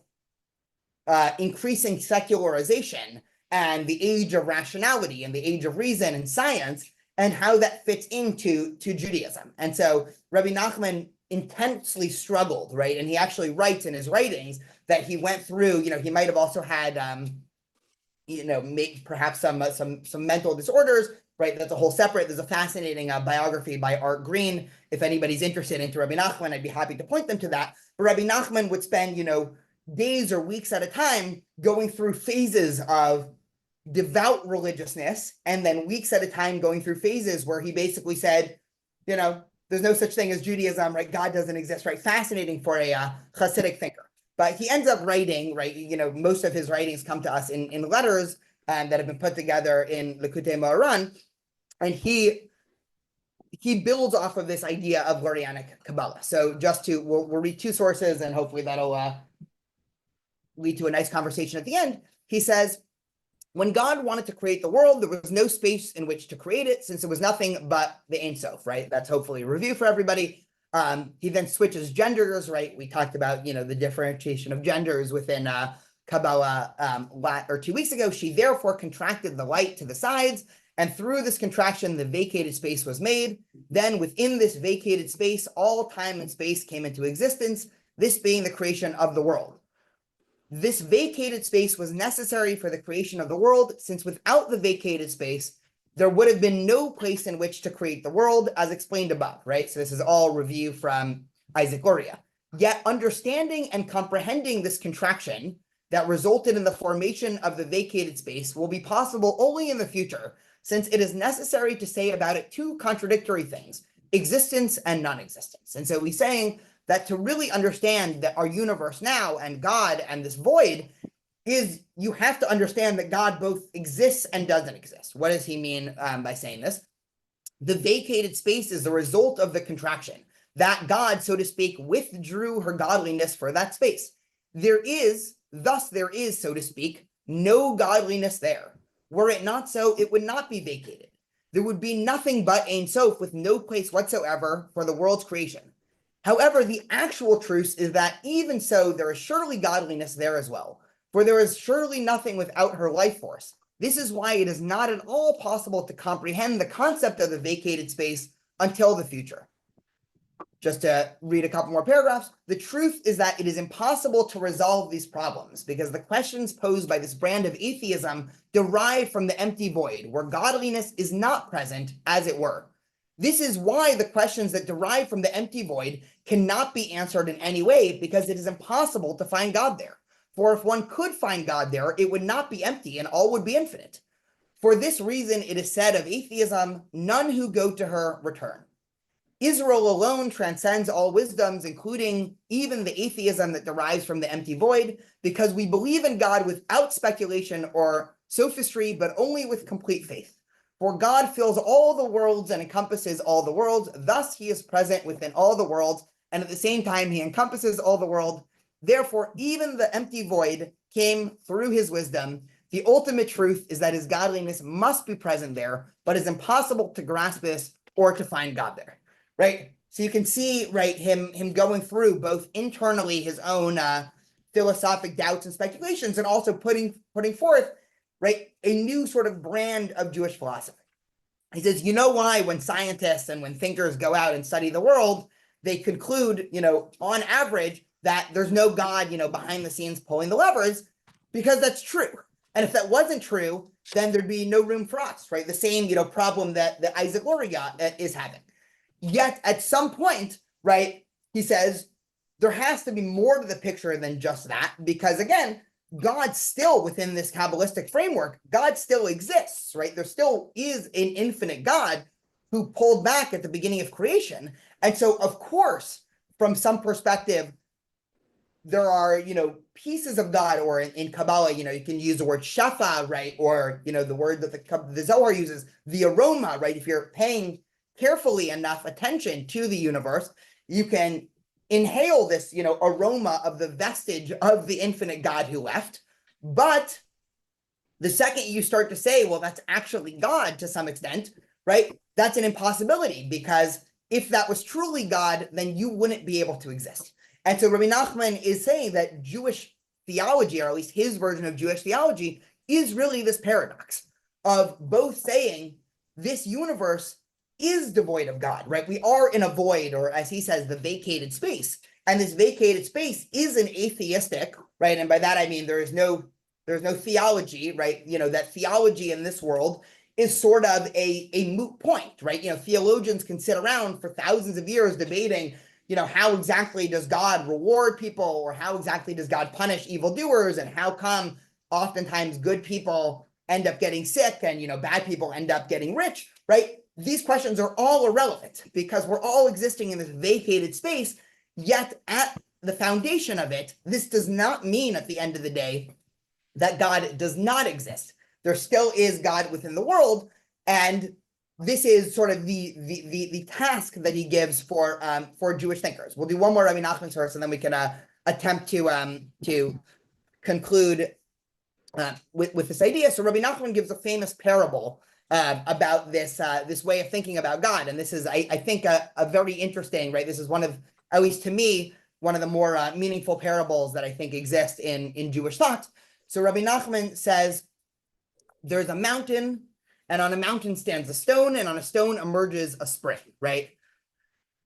increasing secularization and the age of rationality and the age of reason and science, and how that fits into Judaism. And so Rabbi Nachman intensely struggled, right? And he actually writes in his writings that he went through, you know, he might have also had, you know, perhaps some mental disorders, right? That's a whole separate, there's a fascinating biography by Art Green. If anybody's interested into Rabbi Nachman, I'd be happy to point them to that. But Rabbi Nachman would spend, you know, days or weeks at a time going through phases of devout religiousness, and then weeks at a time going through phases where he basically said, you know, there's no such thing as Judaism, right? God doesn't exist, right? Fascinating for a Hasidic thinker. But he ends up writing, right? You know, most of his writings come to us in letters that have been put together in Likutei Moharan, and he builds off of this idea of Lurianic Kabbalah. So just to, we'll read 2 sources, and hopefully that'll lead to a nice conversation at the end. He says, when God wanted to create the world, there was no space in which to create it, since it was nothing but the Ein Sof, right? That's hopefully a review for everybody. He then switches genders, right? We talked about, you know, the differentiation of genders within Kabbalah 2 weeks ago. She therefore contracted the light to the sides, and through this contraction, the vacated space was made. Then within this vacated space, all time and space came into existence, this being the creation of the world. This vacated space was necessary for the creation of the world, since without the vacated space, there would have been no place in which to create the world, as explained above, right? So this is all review from Isaac Luria. Yet understanding and comprehending this contraction that resulted in the formation of the vacated space will be possible only in the future, since it is necessary to say about it 2 contradictory things, existence and non-existence. And so he's saying that to really understand that our universe now and God and this void is, you have to understand that God both exists and doesn't exist. What does he mean by saying this? The vacated space is the result of the contraction, that God, so to speak, withdrew her godliness for that space. There is, so to speak, no godliness there. Were it not so, it would not be vacated. There would be nothing but Ein Sof, with no place whatsoever for the world's creation. However, the actual truth is that even so, there is surely godliness there as well, for there is surely nothing without her life force. This is why it is not at all possible to comprehend the concept of the vacated space until the future. Just to read a couple more paragraphs, the truth is that it is impossible to resolve these problems, because the questions posed by this brand of atheism derive from the empty void, where godliness is not present, as it were. This is why the questions that derive from the empty void cannot be answered in any way, because it is impossible to find God there. For if one could find God there, it would not be empty and all would be infinite. For this reason, it is said of atheism, none who go to her return. Israel alone transcends all wisdoms, including even the atheism that derives from the empty void, because we believe in God without speculation or sophistry, but only with complete faith. For God fills all the worlds and encompasses all the worlds. Thus he is present within all the worlds, and at the same time he encompasses all the world. Therefore, even the empty void came through his wisdom. The ultimate truth is that his godliness must be present there, but it's impossible to grasp this or to find God there, right? So you can see, right, him going through both internally his own philosophic doubts and speculations, and also putting forth, right, a new sort of brand of Jewish philosophy. He says, you know why when scientists and when thinkers go out and study the world, they conclude, on average, that there's no God, behind the scenes pulling the levers, because that's true. And if that wasn't true, then there'd be no room for us, right? The same, problem that Isaac Luria is having. Yet at some point, right, he says, there has to be more to the picture than just that, because again, God still, within this Kabbalistic framework, God still exists, right? There still is an infinite God who pulled back at the beginning of creation. And so, of course, from some perspective, there are, pieces of God, or in Kabbalah, you can use the word shafa, right? Or, the word that the Zohar uses, the aroma, right? If you're paying carefully enough attention to the universe, you can inhale this, aroma of the vestige of the infinite God who left. But the second you start to say, well, that's actually God to some extent, right? That's an impossibility, because if that was truly God, then you wouldn't be able to exist. And so Rabbi Nachman is saying that Jewish theology, or at least his version of Jewish theology, is really this paradox of both saying this universe is devoid of God, right? We are in a void, or as he says, the vacated space. And this vacated space is an atheistic, right? And by that, I mean, there's no theology, right? That theology in this world is sort of a moot point, right? Theologians can sit around for thousands of years debating, how exactly does God reward people, or how exactly does God punish evildoers, and how come oftentimes good people end up getting sick and, bad people end up getting rich, right? These questions are all irrelevant, because we're all existing in this vacated space, yet at the foundation of it, this does not mean at the end of the day that God does not exist. There still is God within the world, and this is sort of the task that he gives for Jewish thinkers. We'll do one more Rabbi Nachman's verse, and then we can attempt to conclude with this idea. So Rabbi Nachman gives a famous parable about this way of thinking about God, and this is, I think, a very interesting, right? This is one of, at least to me, one of the more meaningful parables that I think exist in Jewish thought. So Rabbi Nachman says, there's a mountain, and on a mountain stands a stone, and on a stone emerges a spring, right?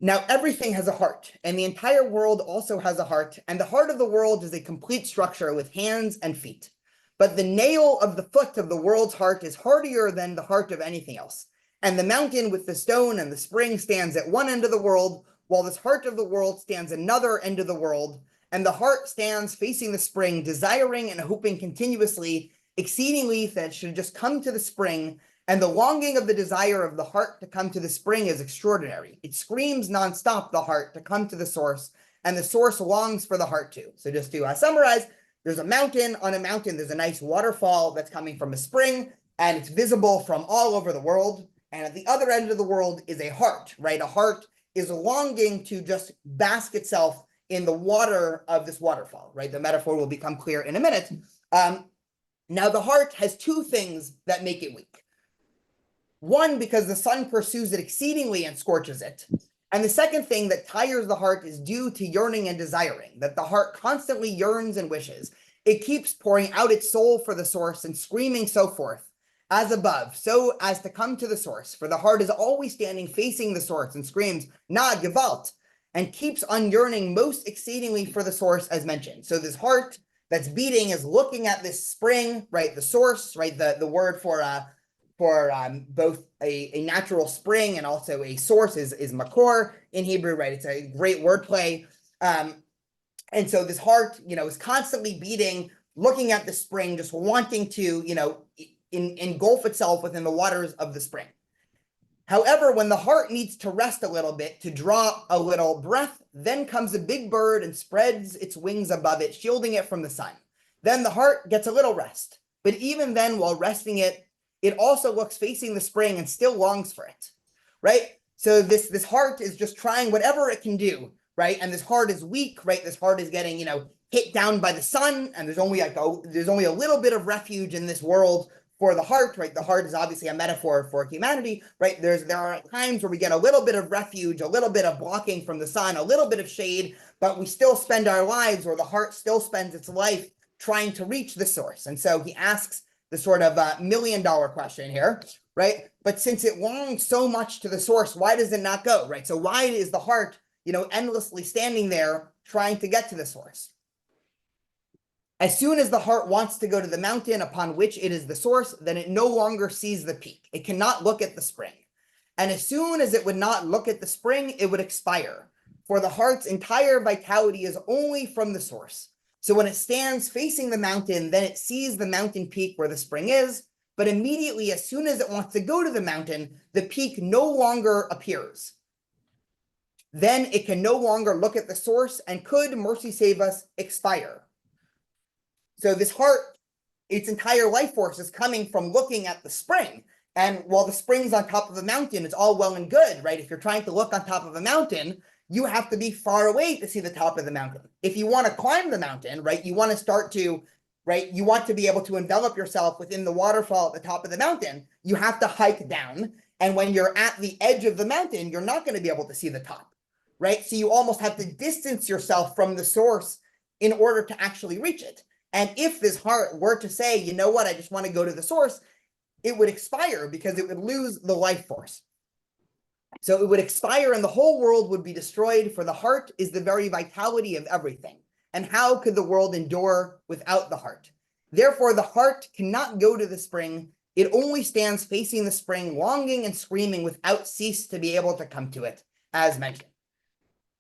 Now, everything has a heart, and the entire world also has a heart, and the heart of the world is a complete structure with hands and feet. But the nail of the foot of the world's heart is hardier than the heart of anything else. And the mountain with the stone and the spring stands at one end of the world, while this heart of the world stands another end of the world. And the heart stands facing the spring, desiring and hoping continuously, exceedingly, that it should just come to the spring. And the longing of the desire of the heart to come to the spring is extraordinary. It screams nonstop, the heart, to come to the source, and the source longs for the heart too. So just to summarize, there's a mountain. On a mountain, there's a nice waterfall that's coming from a spring, and it's visible from all over the world. And at the other end of the world is a heart, right? A heart is longing to just bask itself in the water of this waterfall, right? The metaphor will become clear in a minute. Now, the heart has two things that make it weak. One, because the sun pursues it exceedingly and scorches it. And the second thing that tires the heart is due to yearning and desiring, that the heart constantly yearns and wishes. It keeps pouring out its soul for the source and screaming so forth, as above, so as to come to the source. For the heart is always standing facing the source and screams, Na, Gewalt, and keeps on yearning most exceedingly for the source as mentioned. So this heart that's beating is looking at this spring, right? The source, right? The word for both a natural spring and also a source is makor in Hebrew, right? It's a great wordplay. And so this heart, is constantly beating, looking at the spring, just wanting to, engulf itself within the waters of the spring. However, when the heart needs to rest a little bit, to draw a little breath, then comes a big bird and spreads its wings above it, shielding it from the sun. Then the heart gets a little rest. But even then, while resting it also looks facing the spring and still longs for it, right? So this heart is just trying whatever it can do, right? And this heart is weak, right? This heart is getting, hit down by the sun, and there's only a little bit of refuge in this world for the heart, right? The heart is obviously a metaphor for humanity, right? There are times where we get a little bit of refuge, a little bit of blocking from the sun, a little bit of shade, but we still spend our lives, or the heart still spends its life trying to reach the source. And so he asks the sort of million-dollar question here, right? But since it longs so much to the source, why does it not go, right? So why is the heart, endlessly standing there trying to get to the source? As soon as the heart wants to go to the mountain upon which it is the source, then it no longer sees the peak. It cannot look at the spring. And as soon as it would not look at the spring, it would expire. For the heart's entire vitality is only from the source. So when it stands facing the mountain, then it sees the mountain peak where the spring is. But immediately, as soon as it wants to go to the mountain, the peak no longer appears. Then it can no longer look at the source and could, mercy save us, expire. So this heart, its entire life force is coming from looking at the spring. And while the spring's on top of a mountain, it's all well and good, right? If you're trying to look on top of a mountain, you have to be far away to see the top of the mountain. If you want to climb the mountain, right, you want to be able to envelop yourself within the waterfall at the top of the mountain, you have to hike down. And when you're at the edge of the mountain, you're not going to be able to see the top, right? So you almost have to distance yourself from the source in order to actually reach it. And if this heart were to say, you know what, I just want to go to the source, it would expire because it would lose the life force. So it would expire and the whole world would be destroyed, for the heart is the very vitality of everything. And how could the world endure without the heart? Therefore, the heart cannot go to the spring. It only stands facing the spring, longing and screaming without cease to be able to come to it, as mentioned.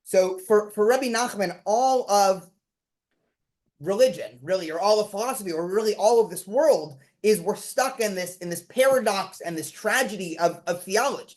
So for Rabbi Nachman, all of religion, really, or all of philosophy, or really all of this world, is we're stuck in this paradox and this tragedy of theology,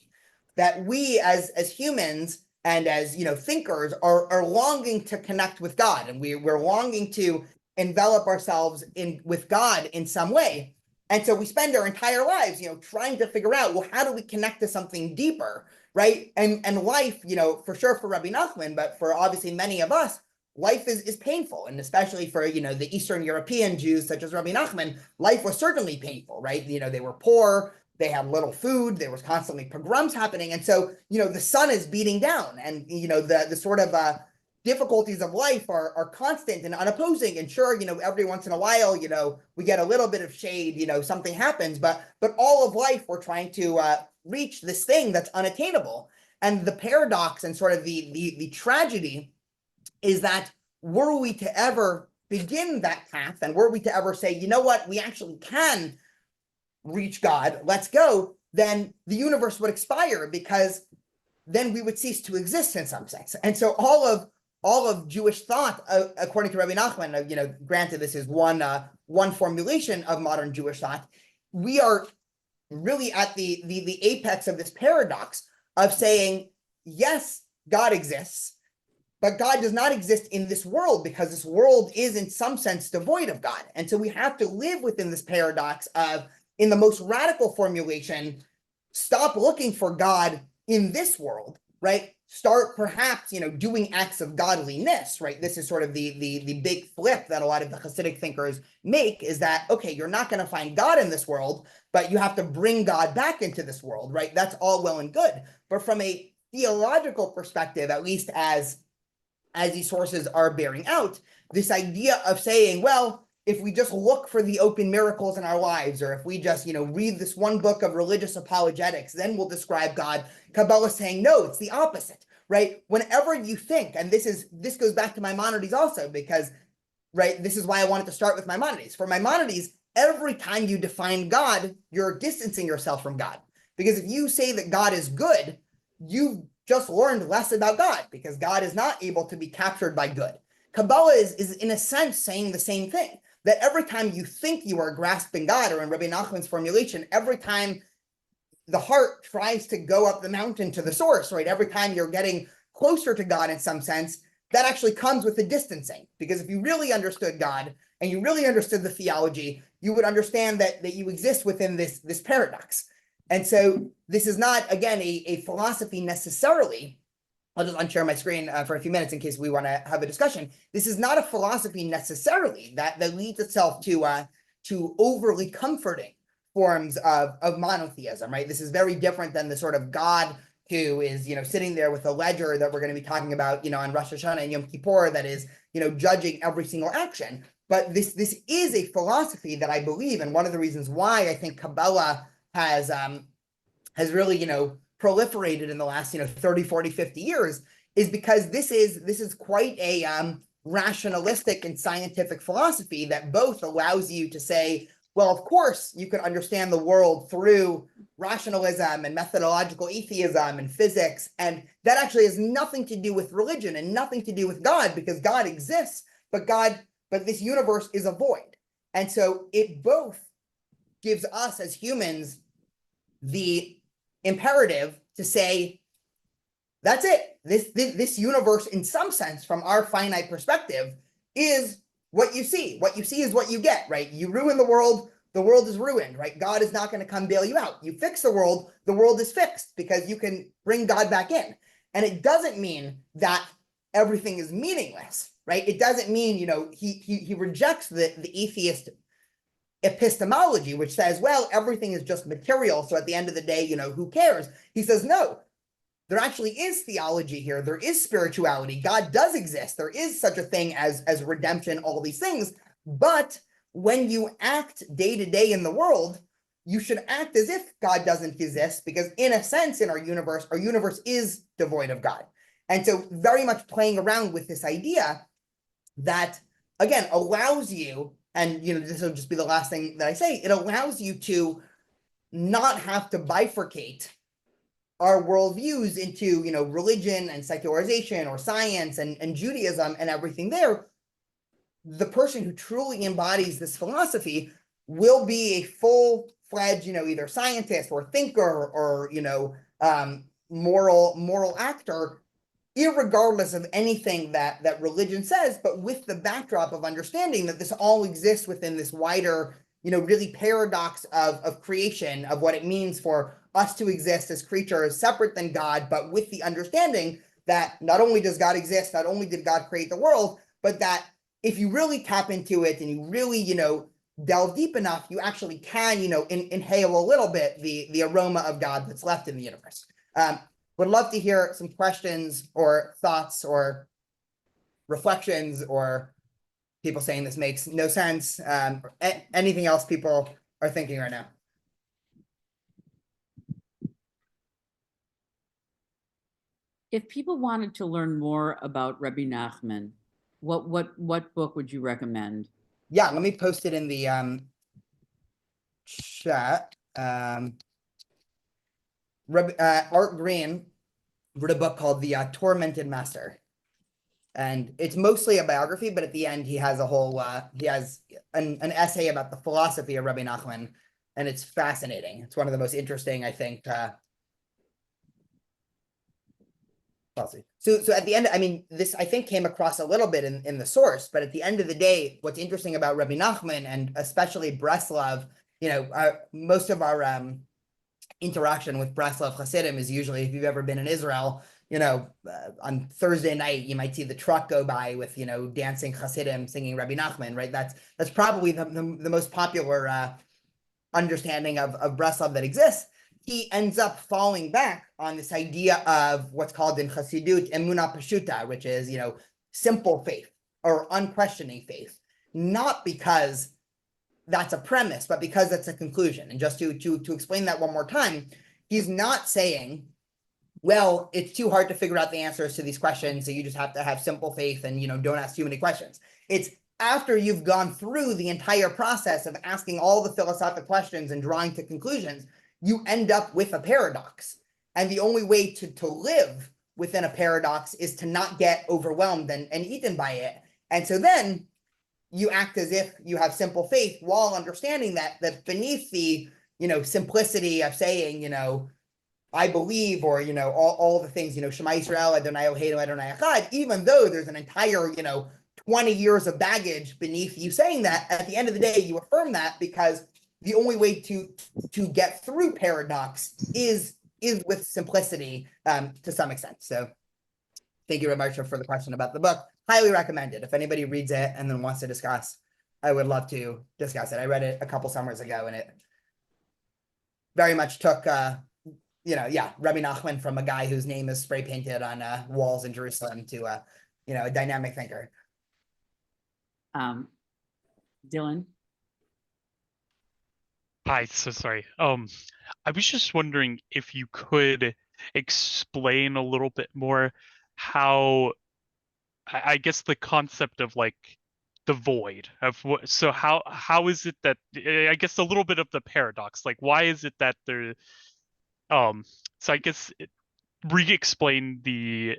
that we as humans and as thinkers are longing to connect with God, and we're longing to envelop ourselves with God in some way. And so we spend our entire lives, trying to figure out, well, how do we connect to something deeper, right? And life, for sure for Rabbi Nachman, but for obviously many of us, life is painful, and especially for the Eastern European Jews such as Rabbi Nachman, life was certainly painful, right? They were poor, they had little food, there was constantly pogroms happening, and so the sun is beating down, and the sort of difficulties of life are constant and unopposing. And sure, every once in a while, we get a little bit of shade, something happens, but all of life we're trying to reach this thing that's unattainable. And the paradox and sort of the tragedy is that were we to ever begin that path, and were we to ever say, you know what, we actually can reach God, let's go, then the universe would expire, because then we would cease to exist in some sense. And so all of Jewish thought, according to Rabbi Nachman, granted this is one formulation of modern Jewish thought, we are really at the apex of this paradox of saying, yes, God exists, but God does not exist in this world, because this world is in some sense devoid of God. And so we have to live within this paradox of, in the most radical formulation, stop looking for God in this world, right? Start perhaps, doing acts of godliness, right? This is sort of the big flip that a lot of the Hasidic thinkers make, is that, okay, you're not going to find God in this world, but you have to bring God back into this world, right? That's all well and good. But from a theological perspective, at least as these sources are bearing out, this idea of saying, well, if we just look for the open miracles in our lives, or if we just, read this one book of religious apologetics, then we'll describe God. Kabbalah is saying, no, it's the opposite, right? Whenever you think, and this goes back to Maimonides also, because, right, this is why I wanted to start with Maimonides. For Maimonides, every time you define God, you're distancing yourself from God. Because if you say that God is good, you've just learned less about God, because God is not able to be captured by good. Kabbalah is in a sense saying the same thing, that every time you think you are grasping God, or in Rabbi Nachman's formulation, every time the heart tries to go up the mountain to the source, right? Every time you're getting closer to God in some sense, that actually comes with the distancing. Because if you really understood God and you really understood the theology, you would understand that you exist within this paradox. And so this is not, again, a philosophy necessarily. I'll just unshare my screen for a few minutes in case we want to have a discussion. This is not a philosophy necessarily that leads itself to overly comforting forms of monotheism, right? This is very different than the sort of God who is, sitting there with a ledger that we're going to be talking about, on Rosh Hashanah and Yom Kippur that is, judging every single action. But this is a philosophy that I believe, and one of the reasons why I think Kabbalah has really, proliferated in the last, 30, 40, 50 years, is because this is quite a rationalistic and scientific philosophy that both allows you to say, well, of course, you can understand the world through rationalism and methodological atheism and physics, and that actually has nothing to do with religion and nothing to do with God, because God exists, but this universe is a void. And so it both gives us as humans the imperative to say, that's it. This universe, in some sense, from our finite perspective, is what you see. What you see is what you get, right? You ruin the world is ruined, right? God is not going to come bail you out. You fix the world is fixed, because you can bring God back in. And it doesn't mean that everything is meaningless, right? It doesn't mean, he rejects the atheist epistemology, which says, well, everything is just material, so at the end of the day, who cares? He says, no, there actually is theology here. There is spirituality. God does exist. There is such a thing as redemption, all these things. But when you act day to day in the world, you should act as if God doesn't exist, because in a sense, in our universe is devoid of God. And so very much playing around with this idea that, again, allows you, and this will just be the last thing that I say, it allows you to not have to bifurcate our worldviews into, religion and secularization or science and Judaism and everything there. The person who truly embodies this philosophy will be a full-fledged, either scientist or thinker or, moral actor, irregardless of anything that religion says, but with the backdrop of understanding that this all exists within this wider, really paradox of creation, of what it means for us to exist as creatures separate than God, but with the understanding that not only does God exist, not only did God create the world, but that if you really tap into it and you really, delve deep enough, you actually can, inhale a little bit the aroma of God that's left in the universe. Would love to hear some questions or thoughts or reflections, or people saying this makes no sense. Anything else people are thinking right now? If people wanted to learn more about Rabbi Nachman, what book would you recommend? Yeah, let me post it in the chat. Art Green wrote a book called The Tormented Master. And it's mostly a biography, but at the end he has a whole, he has an essay about the philosophy of Rabbi Nachman, and it's fascinating. It's one of the most interesting, I think. So at the end, I mean, this I think came across a little bit in the source, but at the end of the day, what's interesting about Rabbi Nachman, and especially Breslov, most of our interaction with Breslov Hasidim is usually, if you've ever been in Israel, on Thursday night, you might see the truck go by with, dancing Hasidim singing Rabbi Nachman, right? That's probably the most popular understanding of Breslov that exists. He ends up falling back on this idea of what's called in Chassidut Emunah Pashuta, which is, simple faith or unquestioning faith, not because that's a premise, but because that's a conclusion. And just to explain that one more time, he's not saying, well, it's too hard to figure out the answers to these questions, so you just have to have simple faith and, don't ask too many questions. It's after you've gone through the entire process of asking all the philosophic questions and drawing to conclusions, you end up with a paradox. And the only way to live within a paradox is to not get overwhelmed and eaten by it. And so then you act as if you have simple faith, while understanding that beneath the, simplicity of saying, I believe, or, all the things, Shema Yisrael, Adonai Eloheinu, Adonai Echad, even though there's an entire, 20 years of baggage beneath you saying that, at the end of the day, you affirm that because the only way to get through paradox is with simplicity to some extent. So thank you very much for the question about the book. Highly recommended. If anybody reads it and then wants to discuss, I would love to discuss it. I read it a couple summers ago, and very much took, Rabbi Nachman from a guy whose name is spray painted on walls in Jerusalem to, a dynamic thinker. Dylan? Hi, so sorry. I was just wondering if you could explain a little bit more how, I guess, the concept of like the void of what, so how is it that, I guess, a little bit of the paradox, like why is it that there, so I guess re-explain the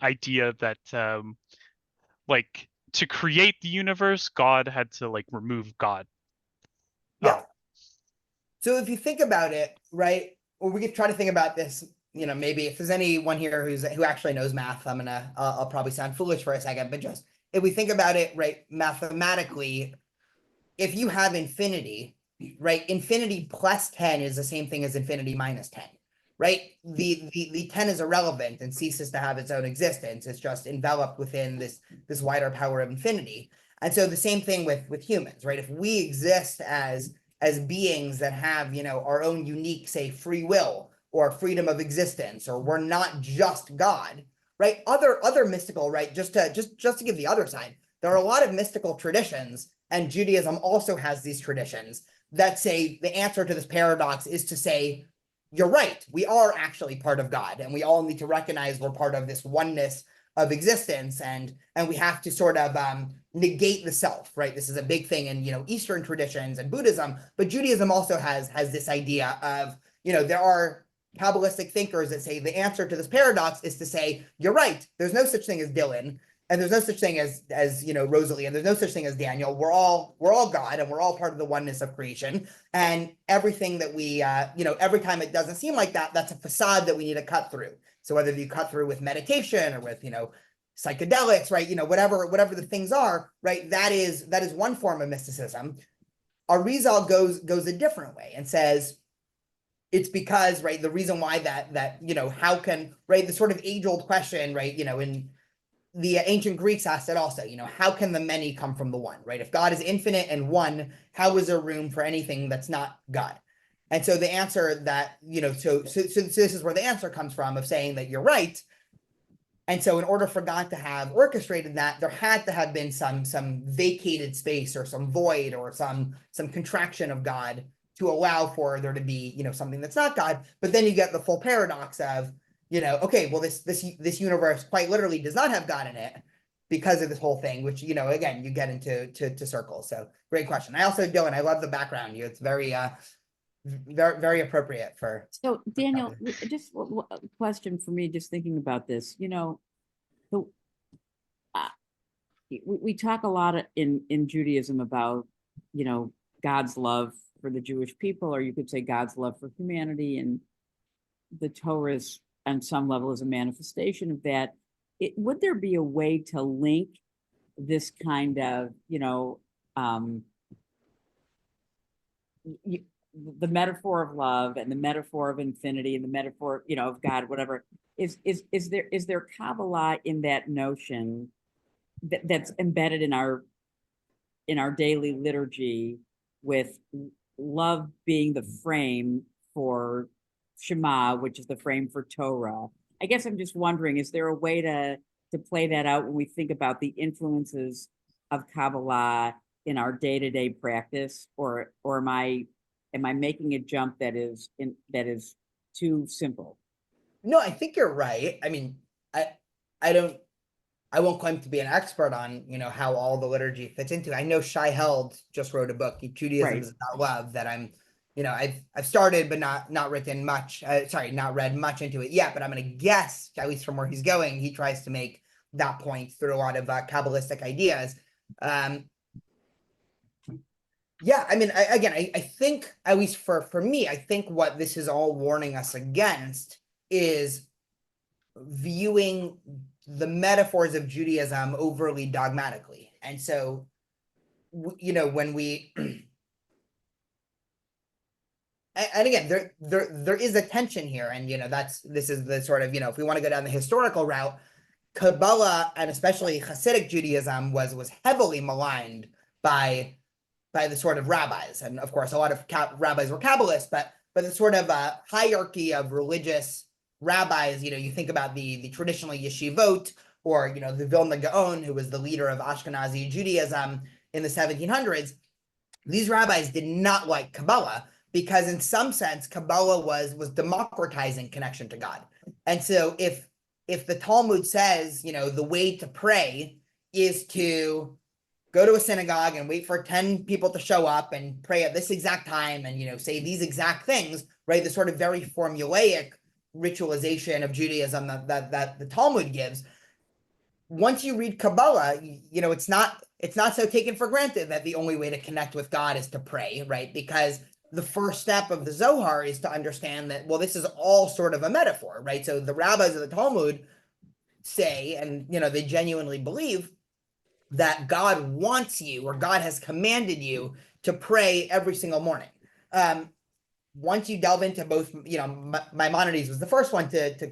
idea that like to create the universe, God had to like remove God. Yeah. So if you think about it, right, or we could try to think about this, maybe if there's anyone here who actually knows math, I'll probably sound foolish for a second, but just if we think about it, right, mathematically, if you have infinity, right, infinity plus 10 is the same thing as infinity minus 10, right? The 10 is irrelevant and ceases to have its own existence. It's just enveloped within this wider power of infinity. And so the same thing with humans, right? If we exist as beings that have, our own unique, say, free will or freedom of existence, or we're not just God, right? Other mystical, right? Just to give the other side, there are a lot of mystical traditions, and Judaism also has these traditions that say the answer to this paradox is to say, you're right, we are actually part of God, and we all need to recognize we're part of this oneness of existence, and we have to sort of negate the self, right? This is a big thing in Eastern traditions and Buddhism, but Judaism also has this idea of, there are Kabbalistic thinkers that say the answer to this paradox is to say, you're right, there's no such thing as Dylan, and there's no such thing as Rosalie, and there's no such thing as Daniel. We're all God, and we're all part of the oneness of creation. And everything that we every time it doesn't seem like that, that's a facade that we need to cut through. So whether you cut through with meditation or with psychedelics, right? Whatever the things are, right? That is one form of mysticism. Arizal goes a different way and says, it's because, right, the reason why that how can, right, the sort of age-old question, right, in the ancient Greeks asked it also, how can the many come from the one, right? If God is infinite and one, how is there room for anything that's not God? And so the answer that, so this is where the answer comes from, of saying that you're right. And so in order for God to have orchestrated that, there had to have been some vacated space or some void or some contraction of God to allow for there to be, something that's not God. But then you get the full paradox of, okay, well, this universe quite literally does not have God in it because of this whole thing, which, again, you get into circles. So great question. I also, Dylan, I love the background. It's very, very, very appropriate for. So Daniel, just a question for me, just thinking about this, we talk a lot in Judaism about, God's love for the Jewish people, or you could say God's love for humanity, and the Torah is, on some level, is a manifestation of that. Would there be a way to link this kind of, the metaphor of love and the metaphor of infinity and the metaphor, of God, whatever, is there Kabbalah in that notion that's embedded in our daily liturgy, with love being the frame for Shema, which is the frame for Torah? I guess I'm just wondering, is there a way to play that out when we think about the influences of Kabbalah in our day-to-day practice, or am I making a jump that is too simple? No, I think you're right. I mean, I won't claim to be an expert on, how all the liturgy fits into it. I know Shai Held just wrote a book, Judaism is About Love, that I'm, I've started, but not written much, not read much into it yet, but I'm going to guess, at least from where he's going, he tries to make that point through a lot of Kabbalistic ideas. Yeah, I mean, I think, at least for me, I think what this is all warning us against is viewing the metaphors of Judaism overly dogmatically. And so, when we, and again, there is a tension here, and, this is the sort of, if we want to go down the historical route, Kabbalah, and especially Hasidic Judaism, was heavily maligned by the sort of rabbis. And of course, a lot of rabbis were Kabbalists, but but the sort of hierarchy of religious rabbis, you think about the traditional yeshivot, or, the Vilna Gaon, who was the leader of Ashkenazi Judaism in the 1700s. These rabbis did not like Kabbalah because in some sense, Kabbalah was democratizing connection to God. And so if the Talmud says, the way to pray is to go to a synagogue and wait for 10 people to show up and pray at this exact time and, say these exact things, right? The sort of very formulaic ritualization of Judaism that the Talmud gives. Once you read Kabbalah, it's not so taken for granted that the only way to connect with God is to pray, right? Because the first step of the Zohar is to understand that, well, this is all sort of a metaphor, right? So the rabbis of the Talmud say, and, they genuinely believe that God wants you, or God has commanded you to pray every single morning. Once you delve into both, Maimonides was the first one to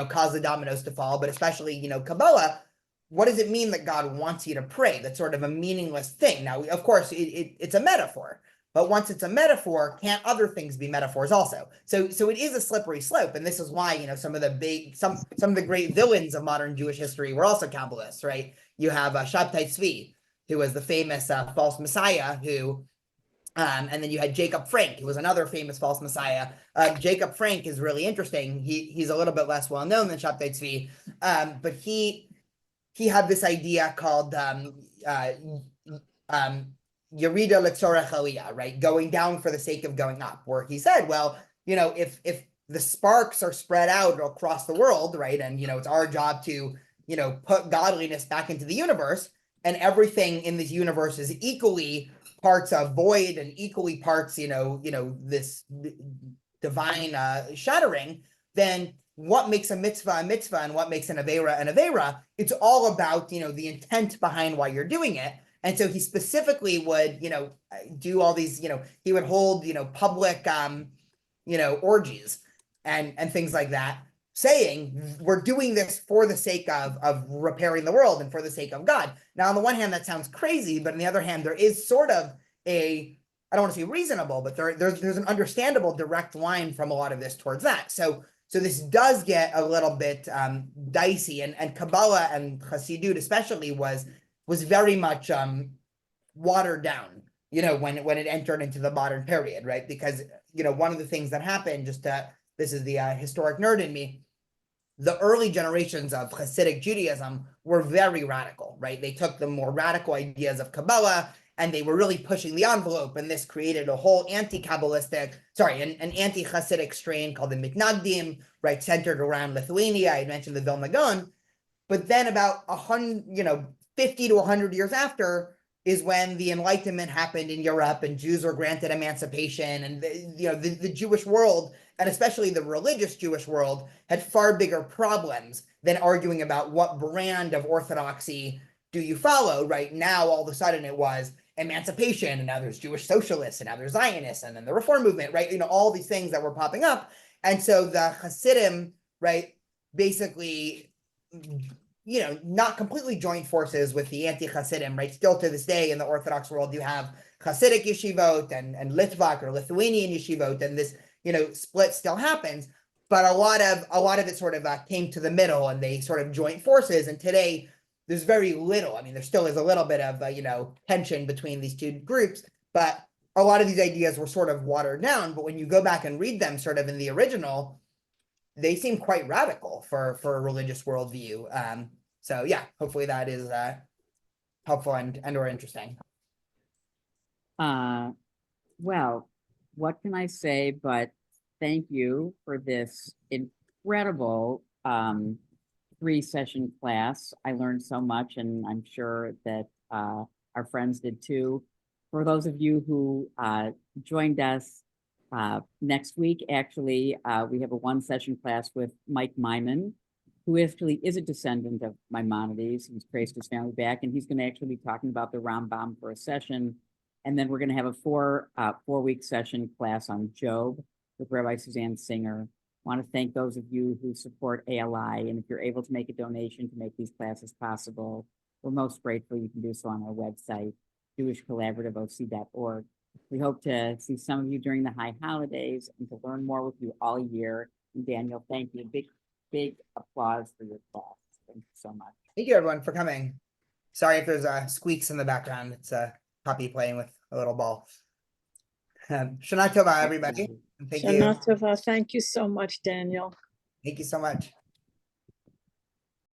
cause the dominoes to fall, but especially, Kabbalah, what does it mean that God wants you to pray? That's sort of a meaningless thing. Now, of course, it's a metaphor, but once it's a metaphor, can't other things be metaphors also? So it is a slippery slope, and this is why, some of the great villains of modern Jewish history were also Kabbalists, right? You have Shabtai Tzvi, who was the famous false messiah who. And then you had Jacob Frank, who was another famous false messiah. Jacob Frank is really interesting. He's a little bit less well known than Shabtai Tzvi, but he had this idea called Yerida L'Tzorech Aliyah, right? Going down for the sake of going up, where he said, well, if the sparks are spread out across the world, right, and it's our job to put godliness back into the universe, and everything in this universe is equally parts of void and equally parts, this divine shattering, then what makes a mitzvah and what makes an avera? It's all about, the intent behind why you're doing it. And so he specifically would, do all these, he would hold, public, orgies and things like that, saying we're doing this for the sake of repairing the world and for the sake of God. Now, on the one hand, that sounds crazy, but on the other hand, there is sort of I don't want to say reasonable, but there's an understandable direct line from a lot of this towards that. So this does get a little bit dicey, and Kabbalah and Chassidut especially was very much watered down, when it entered into the modern period, right? Because one of the things that happened, this is the historic nerd in me, the early generations of Hasidic Judaism were very radical, right? They took the more radical ideas of Kabbalah and they were really pushing the envelope, and this created a whole an anti-Hasidic strain called the Mitnagdim, right, centered around Lithuania. I mentioned the Vilna Gaon, but then about 50 to 100 years after is when the Enlightenment happened in Europe, and Jews were granted emancipation, and the Jewish world, and especially the religious Jewish world, had far bigger problems than arguing about what brand of orthodoxy do you follow. Right now, all of a sudden it was emancipation, and now there's Jewish socialists, and now there's Zionists, and then the Reform movement, right? All these things that were popping up. And so the Hasidim, right, basically, not completely joined forces with the anti-Hasidim, right? Still to this day in the Orthodox world, you have Hasidic yeshivot and Litvak or Lithuanian yeshivot, and this, split still happens. But a lot of it sort of came to the middle, and they sort of joined forces. And today, there's very little. I mean, there still is a little bit of tension between these two groups, but a lot of these ideas were sort of watered down. But when you go back and read them, sort of in the original, they seem quite radical for a religious worldview. So yeah, hopefully that is helpful and or interesting. Well, what can I say but thank you for this incredible 3-session class. I learned so much, and I'm sure that our friends did too. For those of you who joined us next week, actually, we have a 1-session class with Mike Myman, who actually is a descendant of Maimonides. He's traced his family back, and he's going to actually be talking about the Rambam for a session. And then we're going to have a 4-week session class on Job with Rabbi Suzanne Singer. I want to thank those of you who support ALI, and if you're able to make a donation to make these classes possible, we're most grateful. You can do so on our website, jewishcollaborativeoc.org. We hope to see some of you during the high holidays and to learn more with you all year. And Daniel, thank you. Big applause for your class. Thank you so much. Thank you everyone for coming. Sorry if there's squeaks in the background. It's a puppy playing with a little ball. Shana Tova, everybody. And thank you. Shana Tova. Thank you so much, Daniel. Thank you so much.